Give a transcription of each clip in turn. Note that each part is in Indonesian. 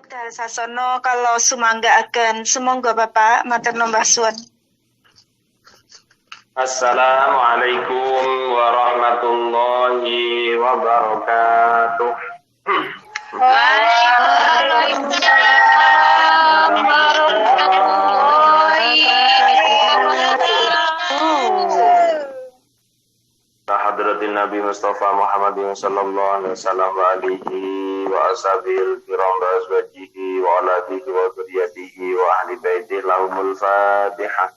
wekdal sasono kalau sumangga akan sumangga Bapak matur nuwun suwun. Assalamualaikum warahmatullahi wabarakatuh. Waalaikumsalam warahmatullahi wabarakatuh. Hadratin Nabi Mustafa Muhammadin sallallahu alaihi wasallam wa alihi wa ashabil kiram wa azwajihi wa aladihi wa dzurriyyatihi wa ahli baitihi lahumul Fatihah.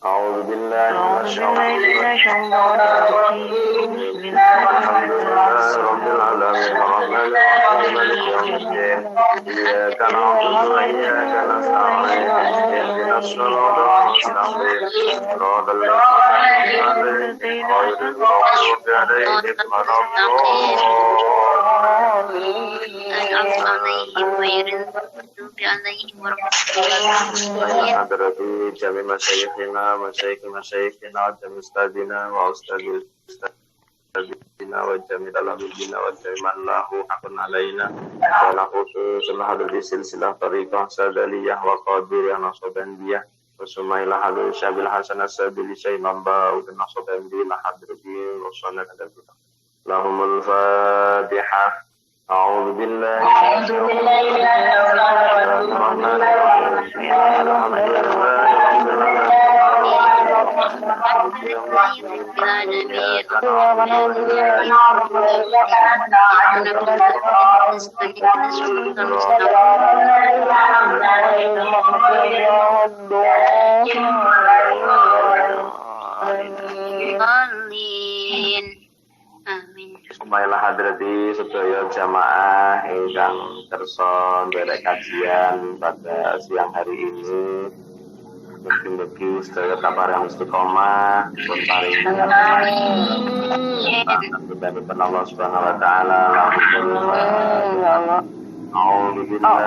A'udzu billahi minasyaitonir rajim. Bismillahirrahmanirrahim. Arrahmanir rahim. Maliki yaumiddin. Iyyaka na'budu wa iyyaka nasta'in. Ihdinas siratal mustaqim. Siratal ladzina an'amta 'alaihim ghairil maghdubi 'alaihim waladdallin. Hadrati jami masyayikhina masyayikhina jami ustadina wa ustadil ustadina wa jami talabina wa jami man lahu haqqun alaina wa naqusu hadrati silsilah tariqah sadaliyah wa qadiriyah nasabandiyah wa sumailah hadrati syabil hasanah sabili syaiman ba'u dan nasabandiyah hadrati rasulullah hadrati lahumul Fatihah. أعوذ بالله Amin. Sumailah hadrati sedaya jamaah ingkang kersa nderek kajian pada siang hari ini. Mugi-mugi sedaya kaparang istiqomah pun paring amin. Allah Subhanahu wa taala. A'udzu billahi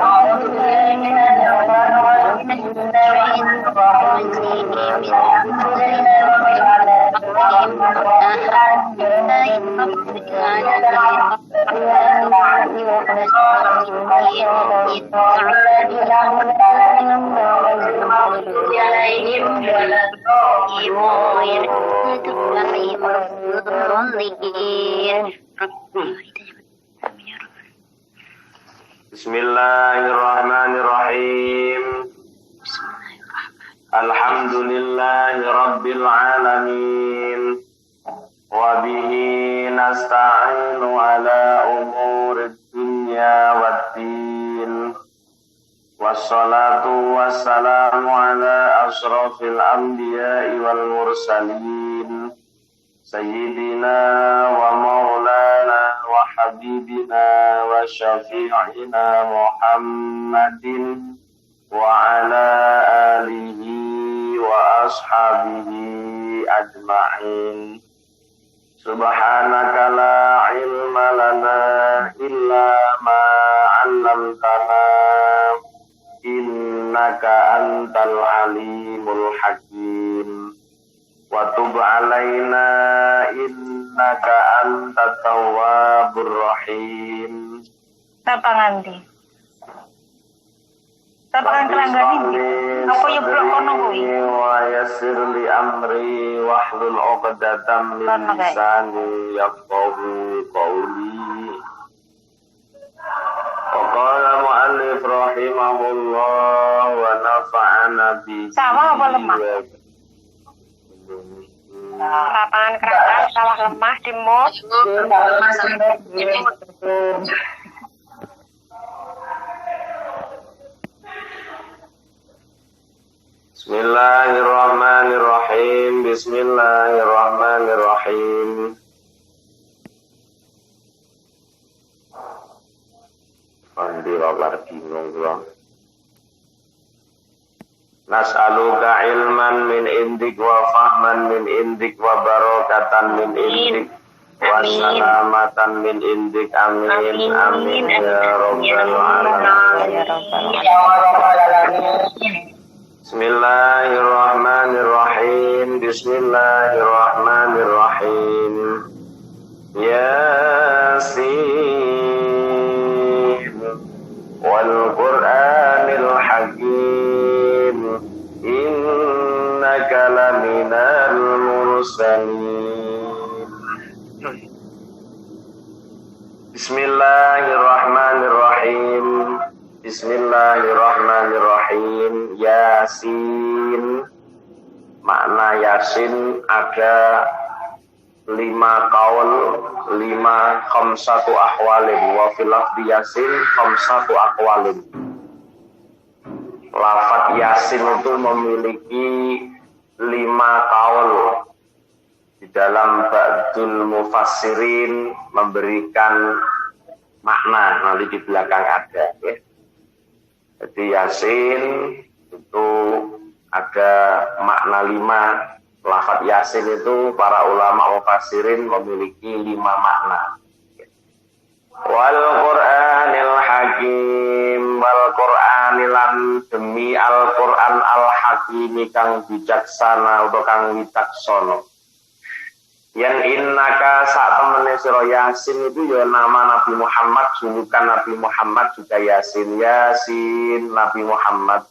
Bismillahirrahmanirrahim. Alhamdulillahi rabbil alamin. Wa bihi nasta'inu ala umurid dunya waddin. Wassalatu wassalamu ala asrafil anbiya'i wal mursalin. Sayyidina wa maulana wa habibina wa syafi'ina Muhammadin wa ala alihi wa ashabihi ajma'in. Subhanaka la ilma lana illa ma 'allamtana innaka antal alimul hakim. Wa tub 'alaina innaka antat tawwabur rahim. Tapangan kelanggani apa ya blok kono kuwi wa yassir li amri wahlul 'uqdatam min lisani yafqahu qawli. Wa qala mu'allif rahimahullah wa nafa'ana bihi. Sawah apa lemah? Lapangan kerangkan sawah lemah di mos. Bismillahirrahmanirrahim. Bismillahirrahmanirrahim. Andi wabar bingung gua. Nas'aluka ilman min indik wa fahman min indik wa barakatan min indik wa salamatan min indik. Amin. Amin ya rabbal alamin. Bismillahirrahmanirrahim. Bismillahirrahmanirrahim. Yasin wal Qur'anil Hakim innaka laminal mursalin. Bismillahirrahmanirrahim. Bismillahirrahmanirrahim. Yasin. Makna Yasin ada 5 qaul, 5 khamsatu ahwalin. Wa fil lafzi Yasin khamsatu aqwalin. Lafaz Yasin itu memiliki 5 qaul. Di dalam Ba'dul Mufassirin memberikan makna, nanti di belakang ada ya. Jadi Yasin itu ada makna 5. Lafaz Yasin itu para ulama mufassirin memiliki 5 makna. Wal Qur'anil Hakim, wal Qur'anilan demi Al-Qur'an Al-Hakimi kang bijaksana utawa kang wicaksana. Yang innaka saat temene sira Yasin itu ya nama Nabi Muhammad, julukan Nabi Muhammad juga Yasin. Yasin Nabi Muhammad.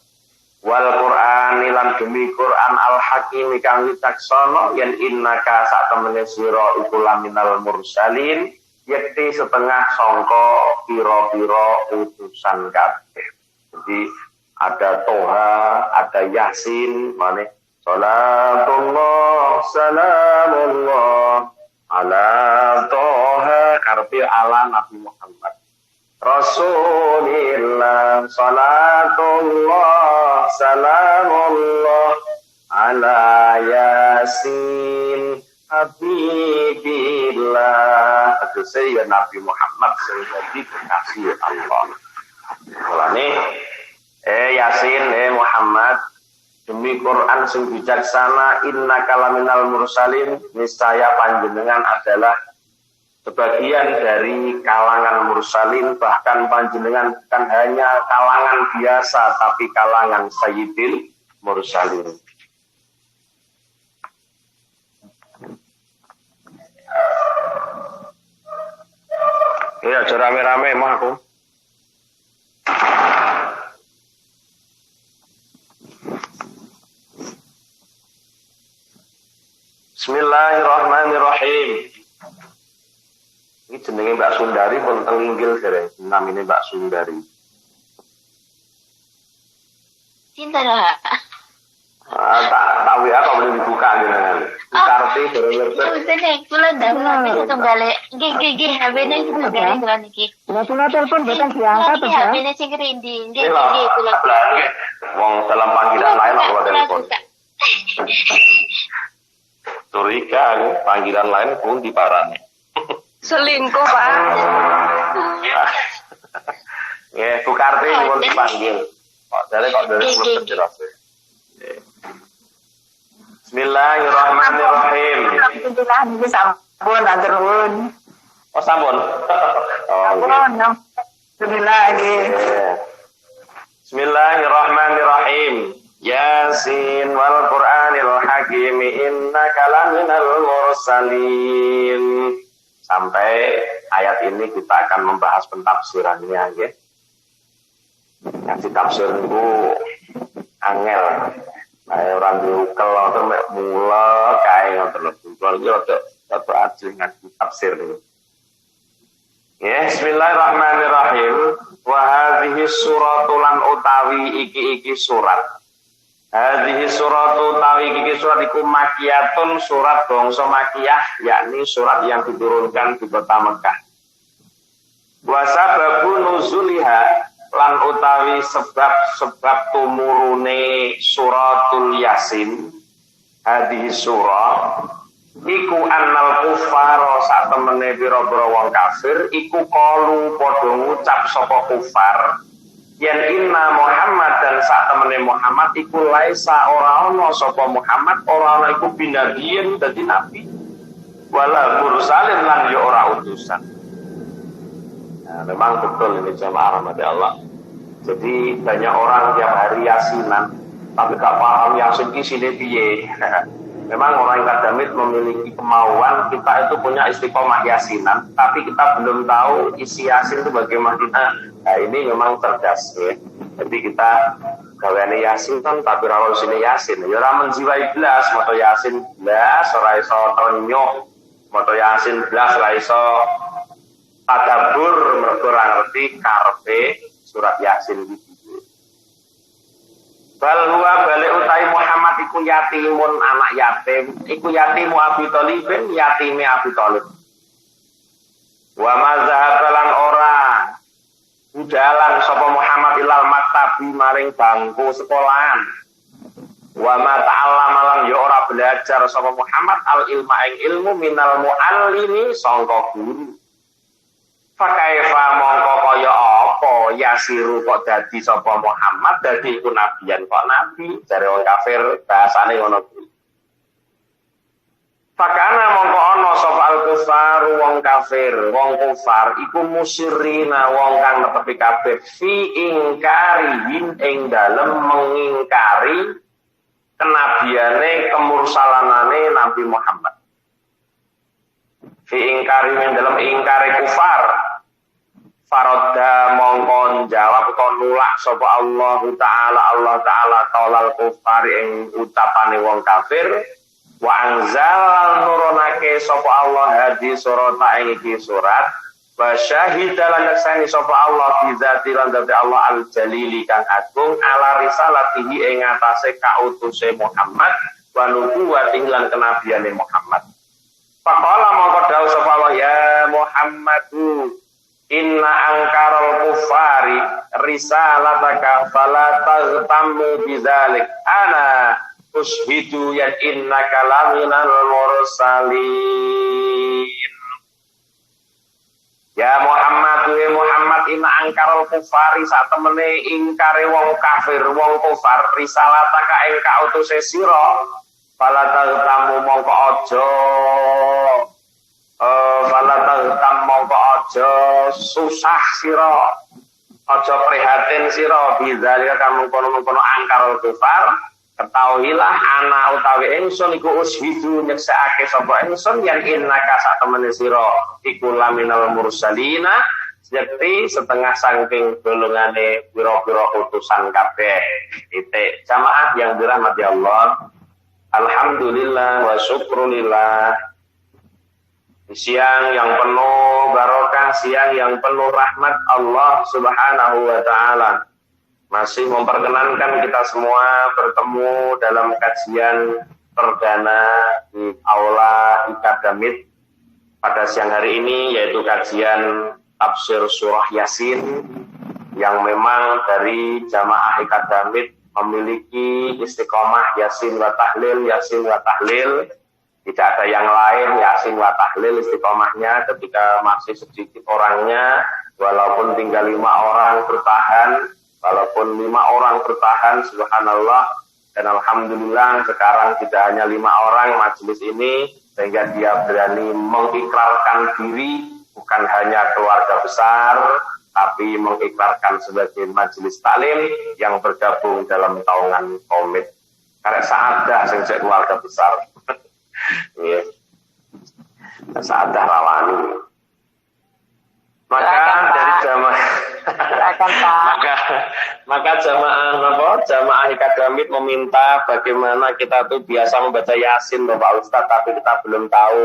Wal Qur'ani lan demi Qur'an Al-Hakim kang wicaksana. Yang innaka saat temene sira iku laminal mursalin, yakti setengah sangka pira-pira utusan kabeh. Jadi ada Toha, ada Yasin, mane salatullah salamullah ala Toha, karepe ala Nabi Muhammad. Rasulillah salatullah salamullah ala Yasin Habibillah. Tegese ya Nabi Muhammad sing dadi kekasih Allah. Mulane Yasin Muhammad demi Quran sing bijaksana, innaka laminal mursalin, niscaya panjenengan adalah sebagian dari kalangan mursalin, bahkan panjenengan bukan hanya kalangan biasa tapi kalangan sayyidil mursalin. Ya, aja rame-rame mah aku. Bismillahirrahmanirrahim. Ini jenenge Mbak Sundari pun tenginggil dereng. Namine Mbak Sundari. Cinta dah. Tak WA kok boleh dibuka jenengan. Karti dereng ngerti. Usah nek kula dah itu tunggale. Nggih habene itu tunggale kula niki. Kula telepon boten diangkat to, ya. Habene sing rindi. Nggih kula. Wong dalam panggilan lain kok kula telepon. Curiga, panggilan lain pun diparani. Selingkuh, Pak. Ya, Bu Karti pun dipanggil. Kok dari belum jelas. Bismillahirrahmanirrahim. Alhamdulillah niki sampun atur nuwun. Oh, sampun. Sampun. Alhamdulillah nggih. Bismillahirrahmanirrahim. Yasin wal Qur'anil Hakim innaka laminal mursalin. Sampai ayat ini kita akan membahas pentafsirannya ya. Yang ditafsir itu angel. Kayak orang diukel atau mula kayak ngoten lho. Iki rada ajeng ngaji tafsir niku. Ya, bismillahirrahmanirrahim. Wa hadhihi suratu lan utawi iki surat. Hadhihi suratu utawi iki surat iku makiyatun, surat bangsa Makiyah, yakni surat yang diturunkan di kota Mekah. Wa sababu nuzuliha lan utawi sebab tumurune suratul Yasin, hadhihi surah iku annal kufara sak temene pira-pira wong kafir iku qalu padha ngucap sapa kufar yen inna Muhammad dan sak temene Muhammad iku laisa ora ana sapa Muhammad ora ana iku binabiyin dadi nabi wala mursalin lan ya ora utusan. Nah, memang betul ini jamaah rahmat Allah. Jadi banyak orang yang hari Yasinan tapi gak paham Yasin ki sine piye. Memang orang akademik memiliki kemauan kita itu punya istiqomah yasinan, tapi kita belum tahu isi yasin itu bagaimana. Nah ini memang cerdas ya. Jadi kita gaweane yasin kan tapi ora sine yasin. Ya ora menjiwai blas, moto yasin blas ora iso tonyok. Moto yasin blas ora iso tadabbur mergo ora ngerti karepe surat yasin iki. Bal huwa balik utai Muhammad iku yatimun anak yatim, iku yatimu Abi Thalibin, yatime Abi Thalib. Wa mazhabalan ora budalan sapa Muhammad ilal maktabi maring bangku sekolahan. Wa ma ta'allama lan ya ora belajar sapa Muhammad al ilma ing ilmu minal muallimi sangka guru. Fakaifa mongko kaya apa yasiru kok dadi sapa Muhammad dadi iku nabiyan kok nabi jare wong kafir bahasane ngono kuwi. Fakana mongko ana sapa al-kufar wong kafir wong kufar iku musyrina wong kang netepi kabeh fi ingkarihin ing dalem mengingkari kenabiane kemursalanane Nabi Muhammad. Fi ingkari ing dalem ingkari kufar farodda mongkon jawab kon nulak sapa Allah Ta'ala qaulal kufar ing ucapane wong kafir wa anzal nurunake sapa Allah hadi surat ing iki surat wa syahidalan yaksani sapa Allah bi zati lan zati Allah al jalili kang agung ala risalatihi ing atase kautuse Muhammad wa nubuwati lan kenabiane Muhammad. Faqala mongko dawuh sapa Allah ya Muhammadu inna angkarul kufari risalataka fala taghtammu bidzalik ana ushidu ya innaka laminal mursalin. Ya Muhammad inna angkarul kufari sak temene ingkare wong kafir wong kufar risalataka ing kautuse sira fala taghtammu mongko aja mongko aja susah sira aja prihatin sira bidzalika kang mungkon-mungkon angkarul kufar ketahuilah ana utawi ingsun iku ushidu nyeksakake sapa ingsun yen innaka sak temene sira iku laminal mursalina yakti setengah saking golongane pira-pira utusan kabeh. Titik jamaah yang dirahmati Allah. Alhamdulillah wa syukrulillah. Siang yang penuh barokah, siang yang penuh rahmat Allah Subhanahu wa taala. Masih memperkenankan kita semua bertemu dalam kajian perdana di Aula Ikadamit pada siang hari ini, yaitu kajian tafsir surah Yasin yang memang dari jamaah Ikadamit memiliki istiqomah Yasin wa tahlil, Yasin wa tahlil. Tidak ada yang lain Yasin wa tahlil istiqomahnya ketika masih sedikit orangnya, walaupun tinggal 5 orang bertahan, walaupun 5 orang bertahan, subhanallah, dan alhamdulillah sekarang tidak hanya 5 orang majelis ini, sehingga dia berani mengikrarkan diri bukan hanya keluarga besar, tapi mengikrarkan sebagai majelis taklim yang bergabung dalam taungan komit. Karena saadah sejak keluarga besar. Ya. Saadah rawani. Maka dari jamaah maka jamaah Ikadamit meminta bagaimana kita tuh biasa membaca Yasin Bapak Ustadz, tapi kita belum tahu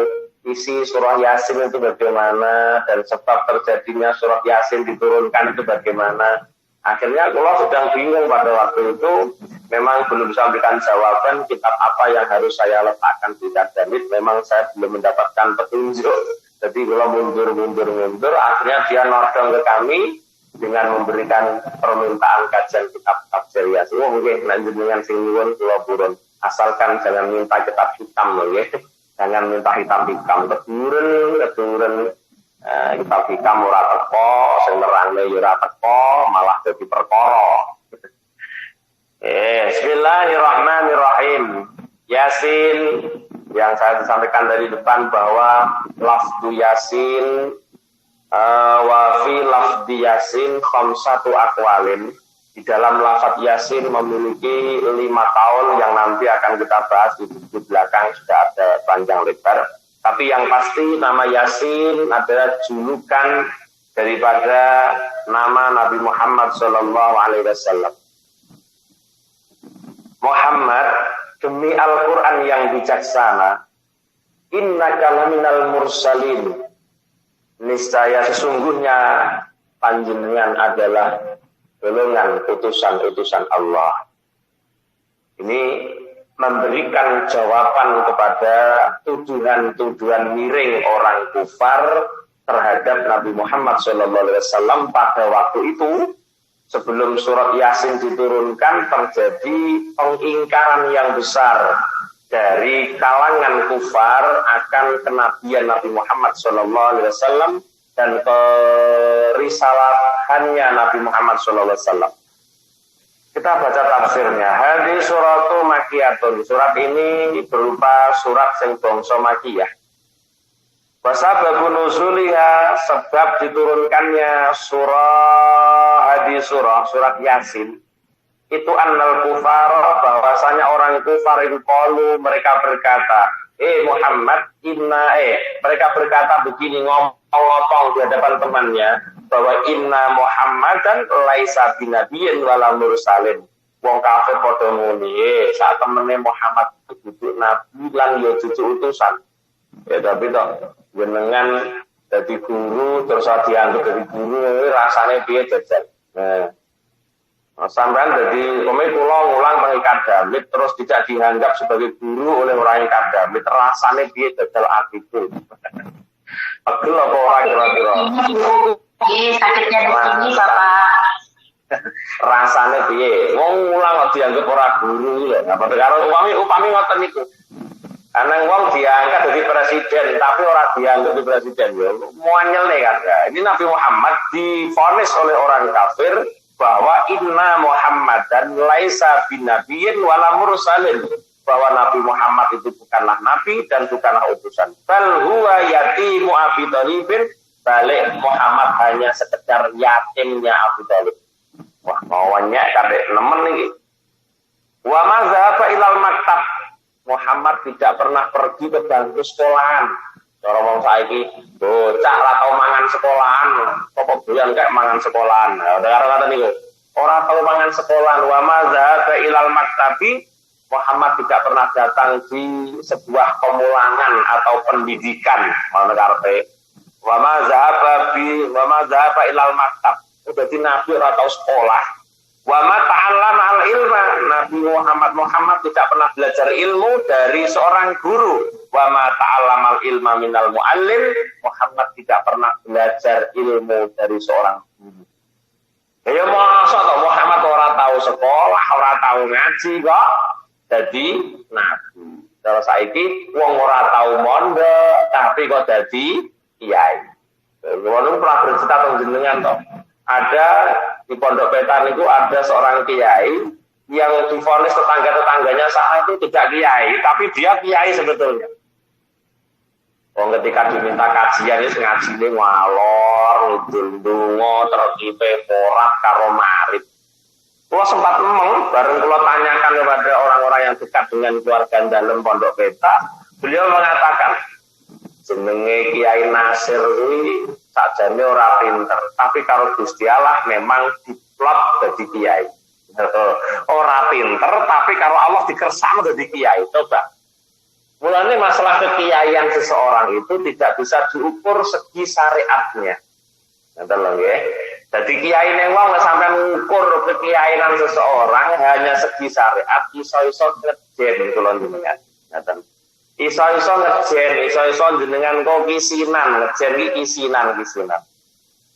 isi surah Yasin itu bagaimana dan sebab terjadinya surah Yasin diturunkan itu bagaimana. Akhirnya kalau sedang bingung pada waktu itu, memang belum bisa memberikan jawaban kitab apa yang harus saya letakkan di Ikadamit. Memang saya belum mendapatkan petunjuk. Jadi kalau mundur, akhirnya dia nodong ke kami dengan memberikan permintaan kajian kitab tafsir Yasin. Oh, mungkin lanjut dengan sing nyuwun kula purun. Asalkan jangan minta kitab hitam loh ya. Jangan minta hitam keduren. Kitab hikam ora teko, sing nerangne ya ora teko, malah dadi perkara. Bismillahirrahmanirrahim. Yasin yang saya sampaikan dari depan bahwa lafdu Yasin wa fi lafdi Yasin khamsatu aqwalin. di dalam lafaz Yasin memiliki 5 tahun yang nanti akan kita bahas di belakang sudah ada panjang lebar. Tapi yang pasti nama Yasin adalah julukan daripada nama Nabi Muhammad SAW. Muhammad, demi Al-Quran yang bijaksana, innaka laminal mursalin, niscaya sesungguhnya panjenengan adalah golongan utusan-utusan Allah. Ini memberikan jawaban kepada tuduhan-tuduhan miring orang kufar terhadap Nabi Muhammad SAW pada waktu itu. Sebelum surat Yasin diturunkan, terjadi pengingkaran yang besar dari kalangan kufar akan kenabian Nabi Muhammad SAW dan kerisalahannya Nabi Muhammad SAW. Kita baca tafsirnya. Hadis suratu makiyatun. Surat ini berupa surat sing bangsa makiyah. Wasababu nuzuliha, sebab diturunkannya surat Yasin itu annal kufar, bahwasanya orang kufar itu qalu, mereka berkata, Muhammad mereka berkata begini, ngomong di hadapan temannya, bahwa inna Muhammadan laisa binabiyyin wala mursalin. Wong kafir padha muni, saat temene Muhammad itu duduk nabi lan ya dudu utusan. Ya tapi tok jenengan jadi guru terus dianggap dari guru, rasanya piye jajal. Sampean jadi kula ngulang teng akademik terus tidak dianggap sebagai guru oleh orang akademik, rasanya piye jajal atiku. Pegel apa ora kira-kira? Sakitnya di sini, Bapak. Rasanya piye? Wong ngulang kok dianggap ora guru lho. Apa karo upami ngoten niku. Karena wong diangkat jadi presiden, tapi orang dianggap jadi presiden. Ya, muanyel nih kan. Ya, ini Nabi Muhammad divonis oleh orang kafir bahwa inna Muhammadan laisa binabiyyin wala mursalin. Bahwa Nabi Muhammad itu bukanlah nabi dan bukanlah utusan. Bal huwa yatimu Abi Thalibin. Balik Muhammad hanya sekedar yatimnya Abu Thalib. Wah, mauannya kadek nemen nih. Wa ma dzahaba ilal maktab. Muhammad tidak pernah pergi ke bangku sekolahan. Cara wong saiki bocah ora tau mangan sekolahan, apa doyan kayak mangan sekolahan. Nah, udah karo kata niku. Ora tau mangan sekolahan, wa ma dzahaba ilal maktabi. Muhammad tidak pernah datang di sebuah pemulangan atau pendidikan. Mana karepe? Wa ma dzahaba ilal maktab. Dadi nabi ora tau sekolah. Wa ma ta'allama al-ilma, Nabi Muhammad tidak pernah belajar ilmu dari seorang guru. Wa ma ta'allama al-ilma minal muallim, Muhammad tidak pernah belajar ilmu dari seorang guru. Ya masa toh Muhammad ora tahu sekolah, ora tahu ngaji kok dadi nabi. Kalau saiki wong ora tahu mondok tapi kok dadi kiai. Wong pernah bercerita tentang jenengan toh. Ada di Pondok Petan itu ada seorang kiai yang divonis tetangga-tetangganya saat itu tidak kiai, tapi dia kiai sebetulnya. Ketika diminta kajian itu ngajine ngalor, ndonga terkipe porat karo marit. Kula sempat bareng kula tanyakan kepada orang-orang yang dekat dengan keluarga dalam Pondok Peta, beliau mengatakan jenenge Kiai Nasir kuwi sakjane ora pinter, tapi karo Gusti Allah memang diplot dadi kiai. Ora pinter, tapi karo Allah dikersakno dadi kiai. Coba. Mulane masalah kekiaian seseorang itu tidak bisa diukur segi syariatnya. Ngoten lho nggih. Dadi kiai ning wong nek sampean ngukur kekiaian seseorang hanya segi syariat, iso-iso ngejen kula jenengan. Ngoten. Iso-iso ngejen, iso-iso jenengan kok kisinan, ngejen iki kisinan.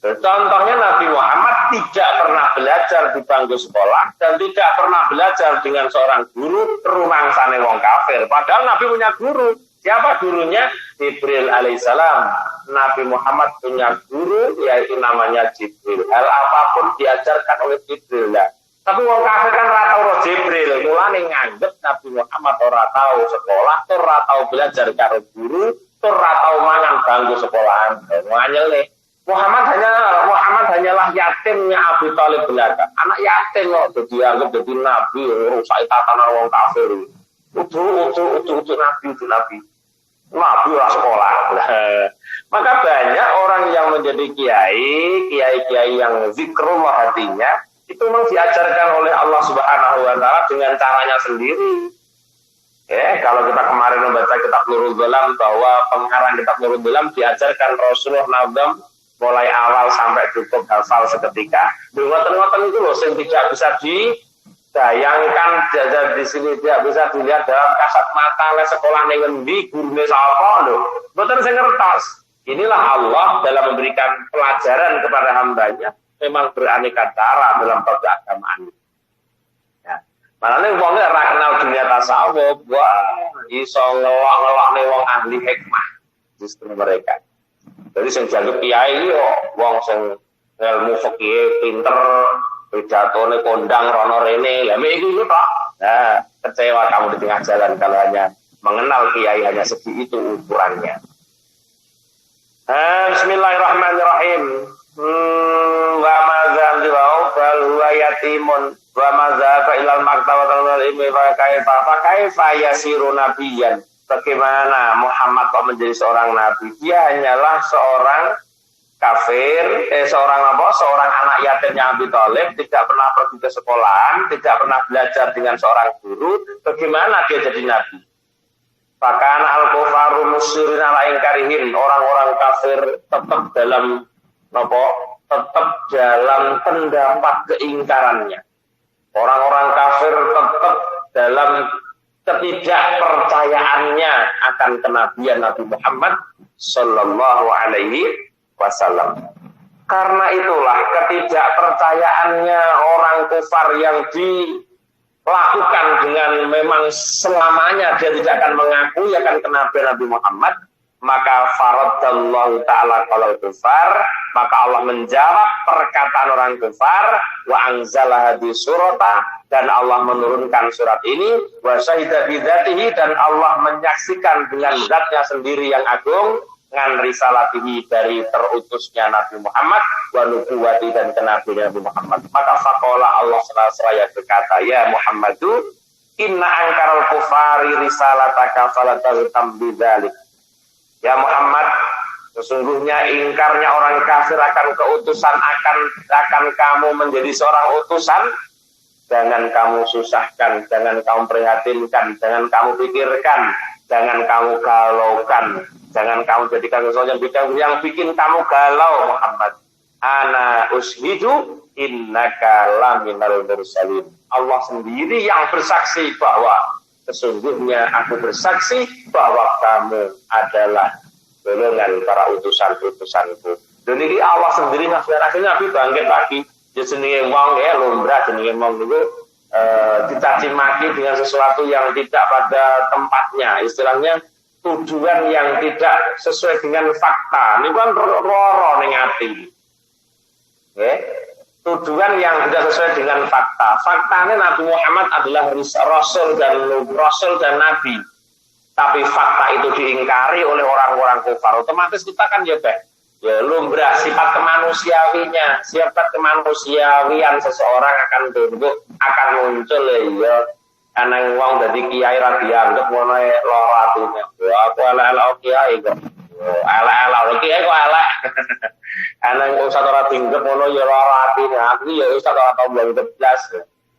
Contohnya Nabi Muhammad tidak pernah belajar di bangku sekolah dan tidak pernah belajar dengan seorang guru rumangsane wong kafir. Padahal Nabi punya guru. Siapa gurunya? Jibril alaihissalam. Nabi Muhammad punya guru yaitu namanya Jibril. Hal apapun diajarkan oleh Jibril. Tapi wong kafir kan ora tau Jibril, mulane nganggep Nabi Muhammad ora tau sekolah, ora tau belajar karo guru, ora tau mangan bangku sekolahan. Muanyel nih. Muhammad hanyalah yatimnya Abu Thalib belaka. Anak yakin kok dadi anggap dadi nabi rusak tatanan wong kafir. Udu nabi. Nabi ora sekolah. Maka banyak orang yang menjadi kiai yang zikrullah hatinya itu memang diajarkan oleh Allah Subhanahu wa taala dengan caranya sendiri. Kalau kita kemarin membaca kitab Nurul Dhalam bahwa pengarang kitab Nurul Dhalam diajarkan Rasulullah Nazam mulai awal sampai cukup hafal seketika. Ngoten-ngoten itu loh yang tidak bisa didayangkan di sini, tidak bisa dilihat dalam kasat mata le sekolah ning endi gurune sapa lho. Mboten sing ngertos. Inilah Allah dalam memberikan pelajaran kepada hambanya memang beraneka cara dalam keagamaan. Malahnya wong ora kenal dunia tasawuf, wah iso ngelok-ngelokne wong ahli hikmah justru mereka. Jadi sing dianggap kiai yo wong sing ilmu fikih pinter, pidatone kondang rono rene. Lah mek iku tok. Nah, kecewa kamu di tengah jalan kalau hanya mengenal kiai hanya segi itu ukurannya. Bismillahirrahmanirrahim. Wa madzal bal huwa yatimun wa madzaba ilal maktabatul ilmi fa kaifa yasiru nabiyyan. Bagaimana Muhammad kok menjadi seorang nabi? Dia hanyalah seorang kafir, seorang anak yatimnya Abi Thalib, tidak pernah pergi ke sekolahan, tidak pernah belajar dengan seorang guru. Bagaimana dia jadi nabi? Bahkan al-kufaru musyirin ala ingkarihin, orang-orang kafir tetap dalam pendapat keingkarannya. Orang-orang kafir tetap dalam ketidakpercayaannya akan kenabian Nabi Muhammad Sallallahu Alaihi Wasallam. Karena itulah ketidakpercayaannya orang kufar yang dilakukan dengan memang selamanya dia tidak akan mengakui akan kenabian Nabi Muhammad, maka faradallahu ta'ala qalal kufar, maka Allah menjawab perkataan orang kufar, wa anzala hadhihi surata, dan Allah menurunkan surat ini, wa syahida bidzatihi, dan Allah menyaksikan dengan zatnya sendiri yang agung, ngan risalatihi, dari terutusnya Nabi Muhammad, wa nubuwati, dan kenabian Nabi Muhammad. Maka faqala Allah seraya berkata, ya Muhammadu inna angkaral kufari risalataka falataltam bidzalik. Ya Muhammad, sesungguhnya ingkarnya orang kafir akan keutusan, akan kamu menjadi seorang utusan. Jangan kamu susahkan, jangan kamu prihatinkan, jangan kamu pikirkan, jangan kamu galaukan, jangan kamu jadikan sesuatu yang bikin kamu galau Muhammad. Ana ushidu innaka laminal mursalin. Allah sendiri yang bersaksi bahwa sesungguhnya aku bersaksi bahwa kamu adalah golongan para utusan-utusanku. Dan ini Allah sendiri akhirnya Nabi bangkit lagi. Dia jenenge wong lumrah jenenge wong itu dicaci maki dengan sesuatu yang tidak pada tempatnya. Istilahnya tujuan yang tidak sesuai dengan fakta. Ini kan roro ning ati. Tujuan yang tidak sesuai dengan fakta. Faktanya Nabi Muhammad adalah Rasul dan Nabi. Tapi fakta itu diingkari oleh orang-orang kufar. Otomatis kita kan ya lumrah sifat kemanusiawinya. Sifat kemanusiawian seseorang akan tumbuh, akan muncul ya. Karena wong dadi kiai ra dianggep ngono lara atine. Ya aku ala-ala kiai kok. Ala-ala kiai kok elek. Anang ustaz ora tinggep ngono ya lara atine. Aku ya ustaz ora tau blas.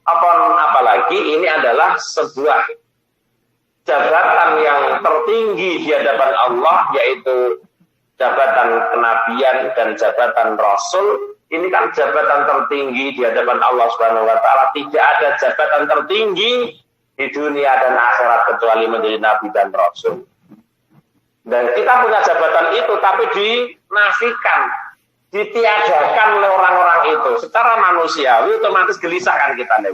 Apalagi ini adalah sebuah jabatan yang tertinggi di hadapan Allah, yaitu jabatan kenabian dan jabatan rasul. Ini kan jabatan tertinggi di hadapan Allah Subhanahu wa taala. Tidak ada jabatan tertinggi di dunia dan akhirat kecuali menjadi nabi dan rasul. Dan kita punya jabatan itu tapi dinafikan, ditiadakan oleh orang-orang itu. Secara manusiawi otomatis gelisah kan kita nih.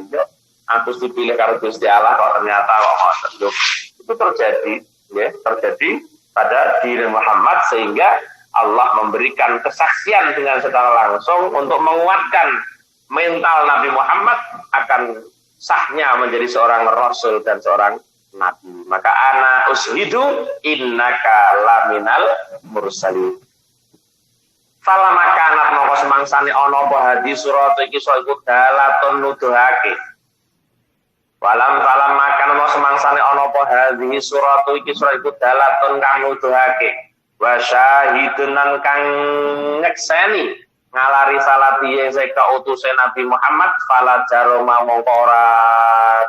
Aku dipilih karo Gusti Allah kok ternyata kok itu terjadi pada diri Muhammad, sehingga Allah memberikan kesaksian dengan secara langsung untuk menguatkan mental Nabi Muhammad akan sahnya menjadi seorang rasul dan seorang nabi. Maka ana ushidu innaka laminal mursalin. Fala makanat mongko semangsane ana apa hadis surat iki iku dalatun nuduhake. Walam makan mongko semangsane ana apa hadis surat iki iku dalatun kang nuduhake. Wa syahidunan kang nyekseni ngalari salatiye seka utuse Nabi Muhammad fala jaroma mongko ora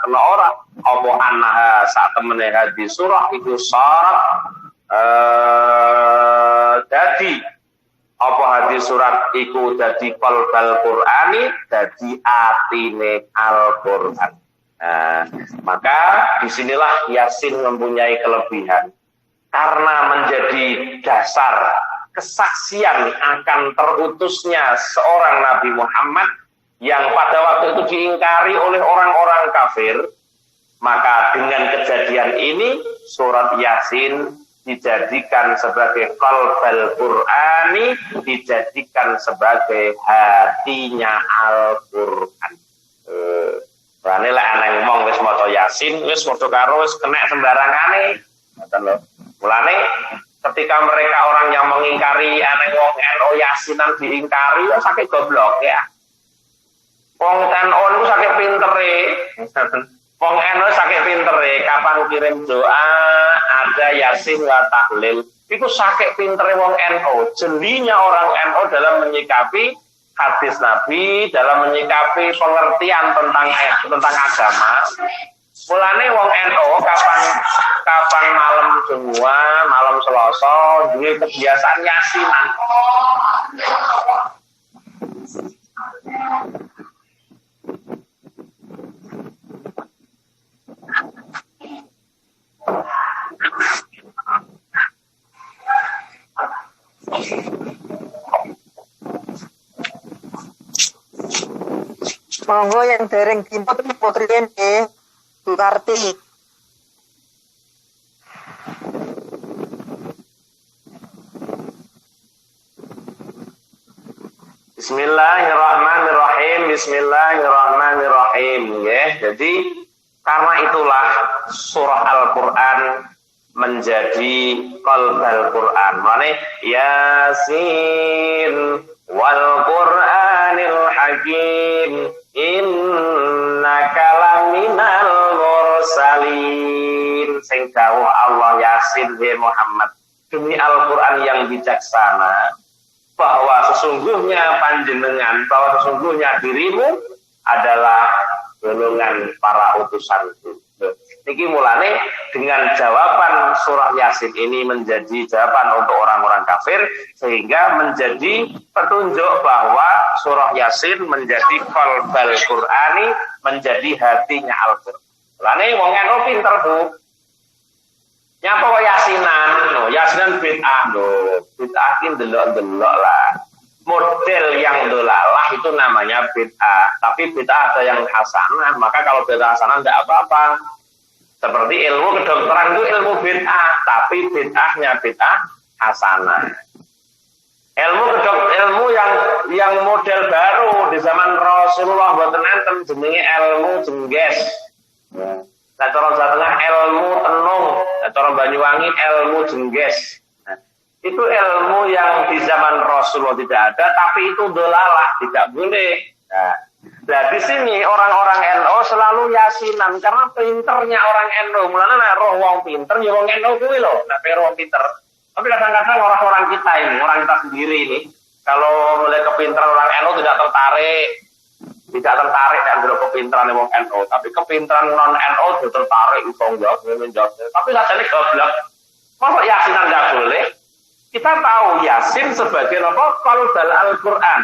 kena ora apa annaha sak temene hadis surah iku syarat dadi apa hadis surat iku dadi qalbal Qur'ani dadi atine Al-Qur'an. Nah, maka disinilah Yasin mempunyai kelebihan karena menjadi dasar kesaksian akan terutusnya seorang Nabi Muhammad yang pada waktu itu diingkari oleh orang-orang kafir. Maka dengan kejadian ini surat Yasin dijadikan sebagai qalbal Qur'ani, dijadikan sebagai hatinya Al-Qur'an. Berani lah aneh ngomong wis maca Yasin, wis padha karo wis kena sembarangane. Ngoten lho. Mulane ketika mereka orang yang mengingkari aneh wong NU Yasinan diingkari ya sakit goblok ya. Wong NU niku sakit pintere. Wong NU sakit pintere kapan kirim doa ada Yasin wa tahlil. Iku sakit pintere wong NU. Jelinya orang NU dalam menyikapi hadis Nabi, dalam menyikapi pengertian tentang agama. Mulane wong NU kapan malam semua, malam Selasa duwe kebiasaan Yasinan. Monggo yang dereng timput putri ini Bu Karti. Bismillahirrahmanirrahim. Ya, jadi karena itulah surah Al-Qur'an menjadi qalbal Qur'an. Maknanya Yasin wal Qur'anil Hakim innaka laminal mursalin. Sing dawuh Allah Yasin he Muhammad, demi Al-Qur'an yang bijaksana, bahwa sesungguhnya panjenengan, bahwa sesungguhnya dirimu adalah golongan para utusanku. Niki mulane dengan jawaban surah Yasin ini menjadi jawaban untuk orang-orang kafir, sehingga menjadi petunjuk bahwa surah Yasin menjadi qalbal Qur'ani, menjadi hatinya Al-Qur'an. Mulane wong NU pinter, Bu. Nyapa kok Yasinan? No, Yasinan bid'ah, no. Bid'ah ki ndelok-ndelok lah. Model yang dolalah itu namanya bid'ah. Tapi bid'ah ada yang hasanah, maka kalau bid'ah hasanah tidak apa-apa. Seperti ilmu kedokteran itu ilmu bid'ah, tapi bid'ahnya bid'ah hasanah. Ilmu yang model baru di zaman Rasulullah mboten enten jenenge ilmu jengges. Nah, cara Jawa Tengah ilmu tenung, nah, cara Banyuwangi ilmu jengges. Nah, itu ilmu yang di zaman Rasulullah tidak ada, tapi itu dolalah, tidak boleh. Nah, di sini orang-orang NU selalu Yasinan karena pinternya orang NU. Mulane nek roh wong pinter ya wong NU kuwi lho, nek roh pinter. Tapi kadang-kadang orang-orang kita ini, orang kita sendiri ini, kalau mulai kepintaran orang NU tidak tertarik dengan kepintaran wong NU, tapi kepintaran non NU itu tertarik itu enggak menjawab. Tapi rasanya goblok. Masa Yasinan enggak boleh? Kita tahu Yasin sebagai apa? Qalbal Al-Qur'an.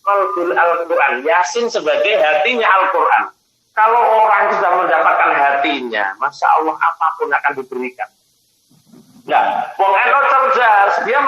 Qalbul Al-Qur'an, Yasin sebagai hatinya Al-Qur'an. Kalau orang sudah mendapatkan hatinya, Masya Allah apapun akan diberikan. Nah, wong NU cerdas, dia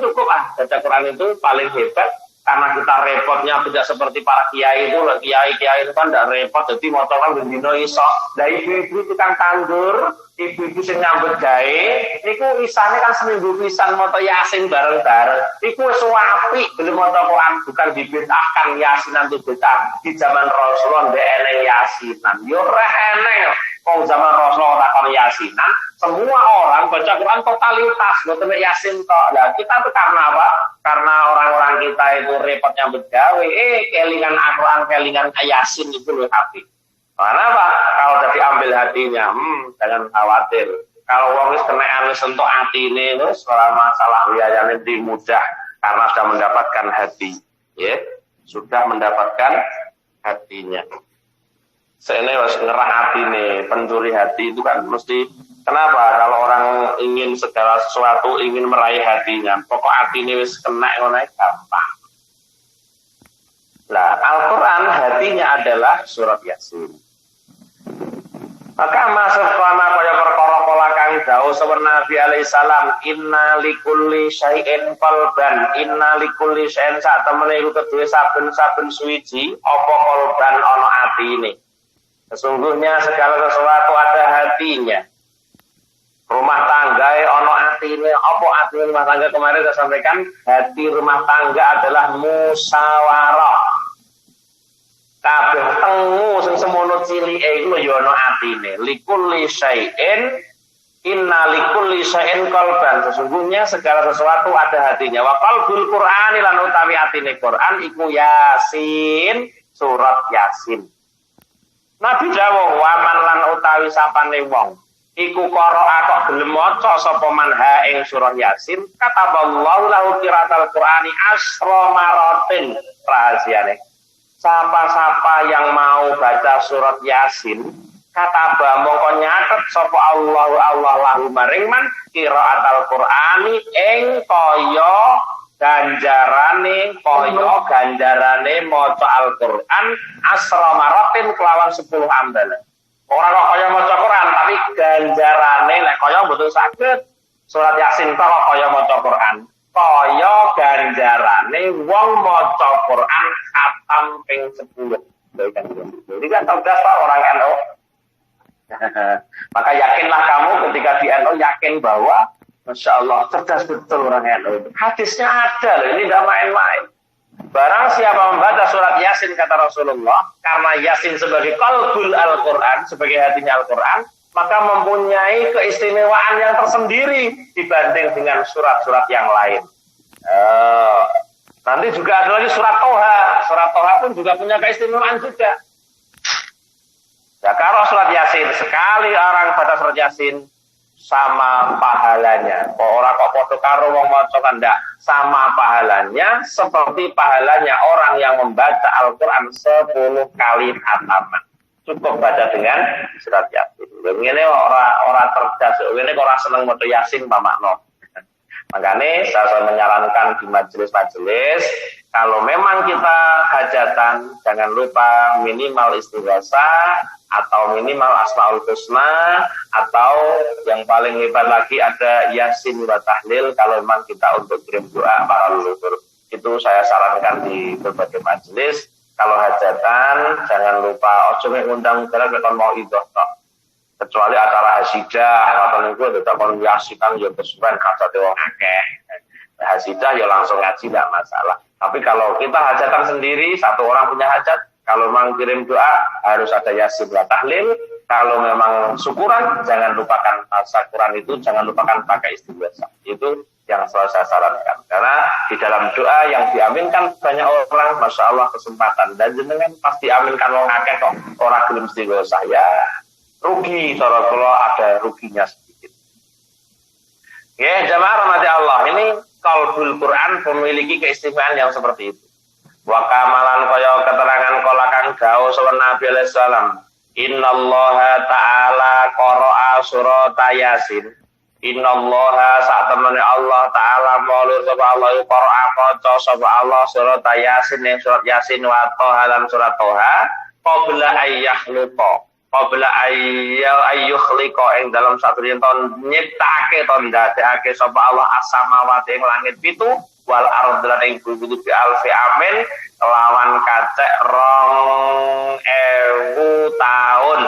cukup baca Quran itu paling hebat karena kita repotnya tidak seperti para kiai itu. Kiai itu kan tidak repot, jadi motoran bendino iso. Nah, ibu-ibu tukang tandur, ibu-ibu sing nyambut gawe, niku isane kan seminggu pisan maca Yasin bareng-bareng. Iku wis apik belum maca Quran, bukan dibid'ahkan Yasinan itu bid'ah. Di zaman Rasulullah ndek eneng Yasinan. Yo ora eneng. Wong zaman Rasulullah takon Yasinan, semua orang baca Quran totalitas, boten Yasin tok. Lah kita tuh karena apa? Karena orang-orang kita itu repotnya begawe, kelingan Al-Quran, kelingan Yasin itu lebih hati. Karena apa? Kalau udah diambil hatinya, jangan khawatir. Kalau wong wis kena anu sentuh atine wis ora masalah liyane mudah karena sudah mendapatkan hati, ya. Sudah mendapatkan hatinya. Sene wis ngerah atine, pencuri hati itu kan mesti kenapa? Kalau orang ingin segala sesuatu ingin meraih hatinya, pokok atine wis kena ngono gampang. Lah, Al-Qur'an hatinya adalah surat Yasin. Maka masuk selama kaya perkara kala kang dawuh sawen Nabi alaihi salam, inna likulli syai'in qalban, inna likulli syai'in sak temene iku kedue saben-saben suwiji apa qalban ana atine. Sesungguhnya segala sesuatu ada hatinya. Rumah tangga ana atine, apa atine rumah tangga kemarin saya sampaikan, hati rumah tangga adalah musyawarah. Kabeh tengu sing semono cilike iku ya ana atine. Likulli syai'in inna likulli syai'in qalban. Sesungguhnya segala sesuatu ada hatinya. Wa qalbul Qur'ani lan utawi atine Quran iku Yasin, surat Yasin. Nabi dawuh waman lan utawi sapane wong iku qara'a kok gelem maca sapa manha ing surah Yasin kataballahu lahu qiraatal Qur'ani asra maratin. Rahasiane siapa-siapa yang mau baca surat Yasin kataba mongko nyatet sapa Allah lahu maring man qiraatal Qur'ani ing kaya ganjarane maca Al-Qur'an asra maratin kelawan 10 ambalan. Ora kok kaya maca Qur'an tapi ganjarane lek kaya mboten saged surat Yasin kok kaya maca Qur'an. Kaya ganjarane wong maca Quran khatam ping 10. Jadi kan tegas Pak orang NU. Maka yakinlah kamu ketika di NU yakin bahwa Masya Allah cerdas betul orang NU. Hadisnya ada loh, ini tidak main-main. Barang siapa membaca surat Yasin kata Rasulullah, karena Yasin sebagai qalbul Al-Quran, sebagai hatinya Al-Quran, maka mempunyai keistimewaan yang tersendiri dibanding dengan surat-surat yang lain. Nanti juga ada lagi surat Toha. Surat Toha pun juga punya keistimewaan juga. Ya, kalau surat Yasin, sekali orang baca surat Yasin sama pahalanya. Orang kok foto karo wong maca kan ndak, sama pahalanya seperti pahalanya orang yang membaca Al-Qur'an 10 kali khataman. Cukup baca dengan surat Yasin. Ngene ora cerdas, ngene kok ora seneng maca Yasin Pak Makno. Makanya saya menyarankan di majelis-majelis kalau memang kita hajatan jangan lupa minimal istighosah atau minimal asmaul husna atau yang paling hebat lagi ada Yasin wa tahlil kalau memang kita untuk kirim doa para leluhur. Itu saya sarankan di berbagai majelis. Kalau hajatan jangan lupa ojo ngundang jalan kon mau idoh tok. Kecuali acara hasidah atau niku tetap kon yasinan ya kesuwen kasate wong akeh. Hasidah ya langsung ngaji enggak masalah. Tapi kalau kita hajatan sendiri, satu orang punya hajat, kalau memang kirim doa harus ada Yasin wa tahlil. Kalau memang syukuran jangan lupakan syukuran itu, jangan lupakan pakai istighosah. Itu yang selalu saya sarankan. Karena di dalam doa yang diaminkan banyak orang, Masya Allah kesempatan. Dan jenengan pasti aminkan wong akeh kok ora gelem istighosah ya. Rugi, cara kula ada ruginya sedikit. Ya, jamaah rahmati Allah, ini qalbul Quran memiliki keistimewaan yang seperti itu. Wa kamalan kaya keterangan kala kang dawuh sawan Nabi alaihi salam, innallaha ta'ala qara'a surat Yasin. Innallaha sak temene Allah taala maulur sapa Allah qara'a maca sapa Allah surat Yasin ing surat Yasin wa Toha lan surat Toha qabla ayyahluqa qabla ayyukhliqa ing dalam satu tahun nyiptake ton dadekake sapa Allah as-samawati ing langit 7 wal ardh lan ing bumi bi alfi amin lawan kacek 2000 tahun.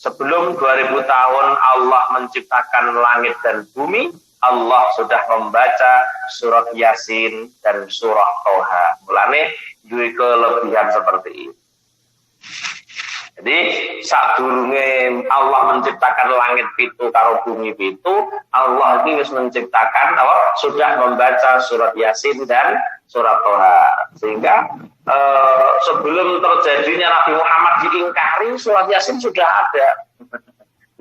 Sebelum 2000 tahun Allah menciptakan langit dan bumi, Allah sudah membaca surat Yasin dan surah Toha. Mulane duwe kelebihan seperti itu. Jadi sadurunge Allah menciptakan langit pitu karo bumi pitu, Allah ini menciptakan sudah membaca surat Yasin dan surat Toha. Sehingga sebelum terjadinya Nabi Muhammad diingkari, surat Yasin sudah ada.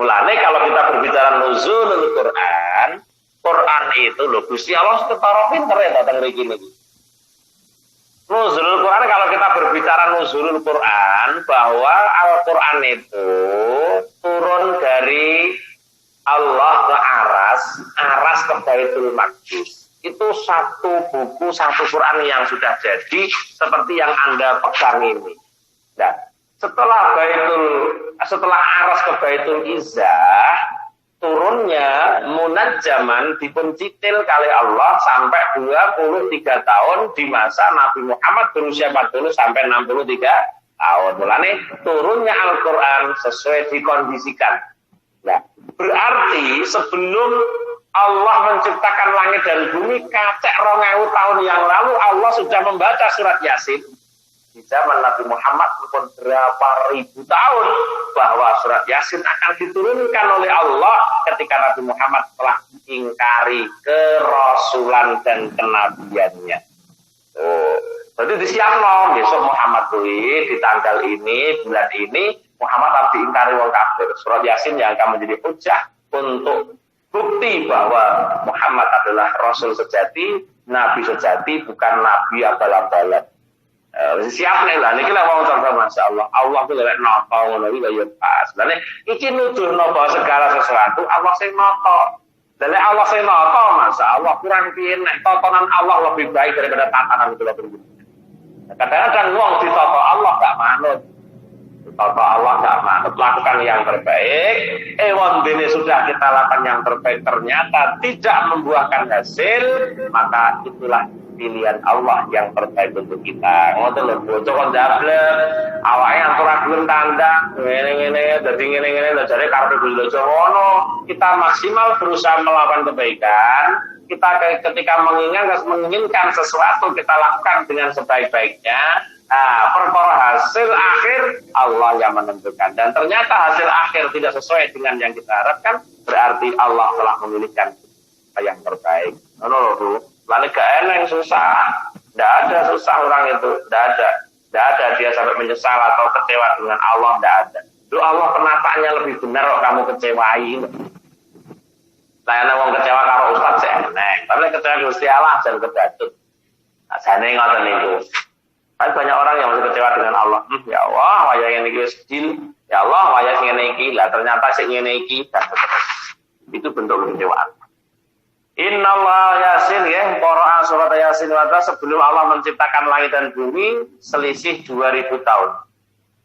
Mulane kalau kita berbicara nuzulul Quran, Quran itu loh Gusti Allah ketara pinter ya datang mriki niki. Nuzulul Quran, kalau kita berbicara nuzulul Quran, bahwa Al-Quran itu turun dari Allah ke Aras ke Baitul Maqdis. Itu satu buku, satu Quran yang sudah jadi seperti yang Anda pegang ini. Nah, setelah Aras ke Baitul Izzah, turunnya munajjaman dipencitil kali Allah sampai 23 tahun di masa Nabi Muhammad berusia 40 sampai 63 tahun. Mulane turunnya Al-Quran sesuai dikondisikan. Nah, berarti sebelum Allah menciptakan langit dan bumi, kacek 2000 tahun yang lalu Allah sudah membaca surat Yasin. Di zaman Nabi Muhammad pun berapa ribu tahun bahwa surat Yasin akan diturunkan oleh Allah ketika Nabi Muhammad telah mengingkari kerasulan dan kenabiannya. Jadi disiapkan besok Muhammad di tanggal ini, bulan ini Muhammad harus diingkari wong kafir. Surat Yasin yang akan menjadi hujah untuk bukti bahwa Muhammad adalah Rasul sejati, Nabi sejati, bukan Nabi abal-abalan. Siap nih lah, ini kita mau contoh Masya Allah. Allah itu lek noto ngono iki ya pas. Lah iki nuduhno bahwa segala sesuatu Allah sing noto. Lah Allah sing noto Masya Allah kurang piye nek tatanan Allah lebih baik daripada tatanan kula pribadi. Kadang-kadang wong ditoto Allah gak manut. Ditoto Allah gak manut, lakukan yang terbaik. Dene sudah kita lakukan yang terbaik ternyata tidak membuahkan hasil, maka itulah pilihan Allah yang terbaik untuk kita. Ngoten lho, bocah kon dablek, awake antara gelem tandang, ngene-ngene, dadi ngene-ngene lho jare karepe Gusti ngono. Kita maksimal berusaha melakukan kebaikan. Kita ketika menginginkan sesuatu kita lakukan dengan sebaik-baiknya. Nah, perkara hasil akhir Allah yang menentukan. Dan ternyata hasil akhir tidak sesuai dengan yang kita harapkan, berarti Allah telah memilihkan yang terbaik. Ngono lho, Bu. Lalu gak enak susah, tidak ada susah orang itu, tidak ada dia sampai menyesal atau kecewa dengan Allah, tidak ada. Lu Allah penataannya lebih benar kok kamu kecewain. Saya wong kecewa karo Ustaz sih enak, tapi kecewa Gusti Allah jangan kedatut. Nah, jane ngoten niku. Tapi banyak orang yang masih kecewa dengan Allah. Ya Allah, wayah ngene iki sedil. Ya Allah, wayah ngene iki. Lah ternyata sik ngene iki. Itu bentuk kekecewaan. Innallaha Yasin ya, Qur'an surat Yasin wata sebelum Allah menciptakan langit dan bumi selisih 2000 tahun.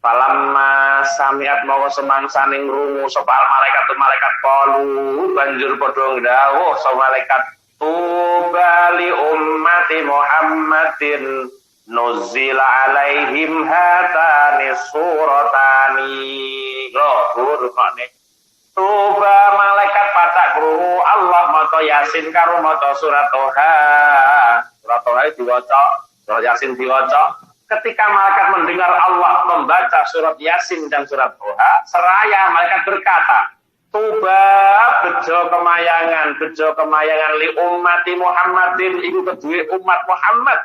Falamma sami'at mawa semangsaning rungu sapa malaikat qalu banjur padha ndawuh sapa malaikat tubali ummati Muhammadin nuzila alaihim hatani suratani. Loh, rupane tuba malaikat patak krungu Allah maca Yasin karo maca surat Toha. Surat Toha diwaca, surat Yasin diwaca. Ketika malaikat mendengar Allah membaca surat Yasin dan surat Toha, seraya malaikat berkata, tuba bejo kemayangan li ummati Muhammadin iku kedue umat Muhammad.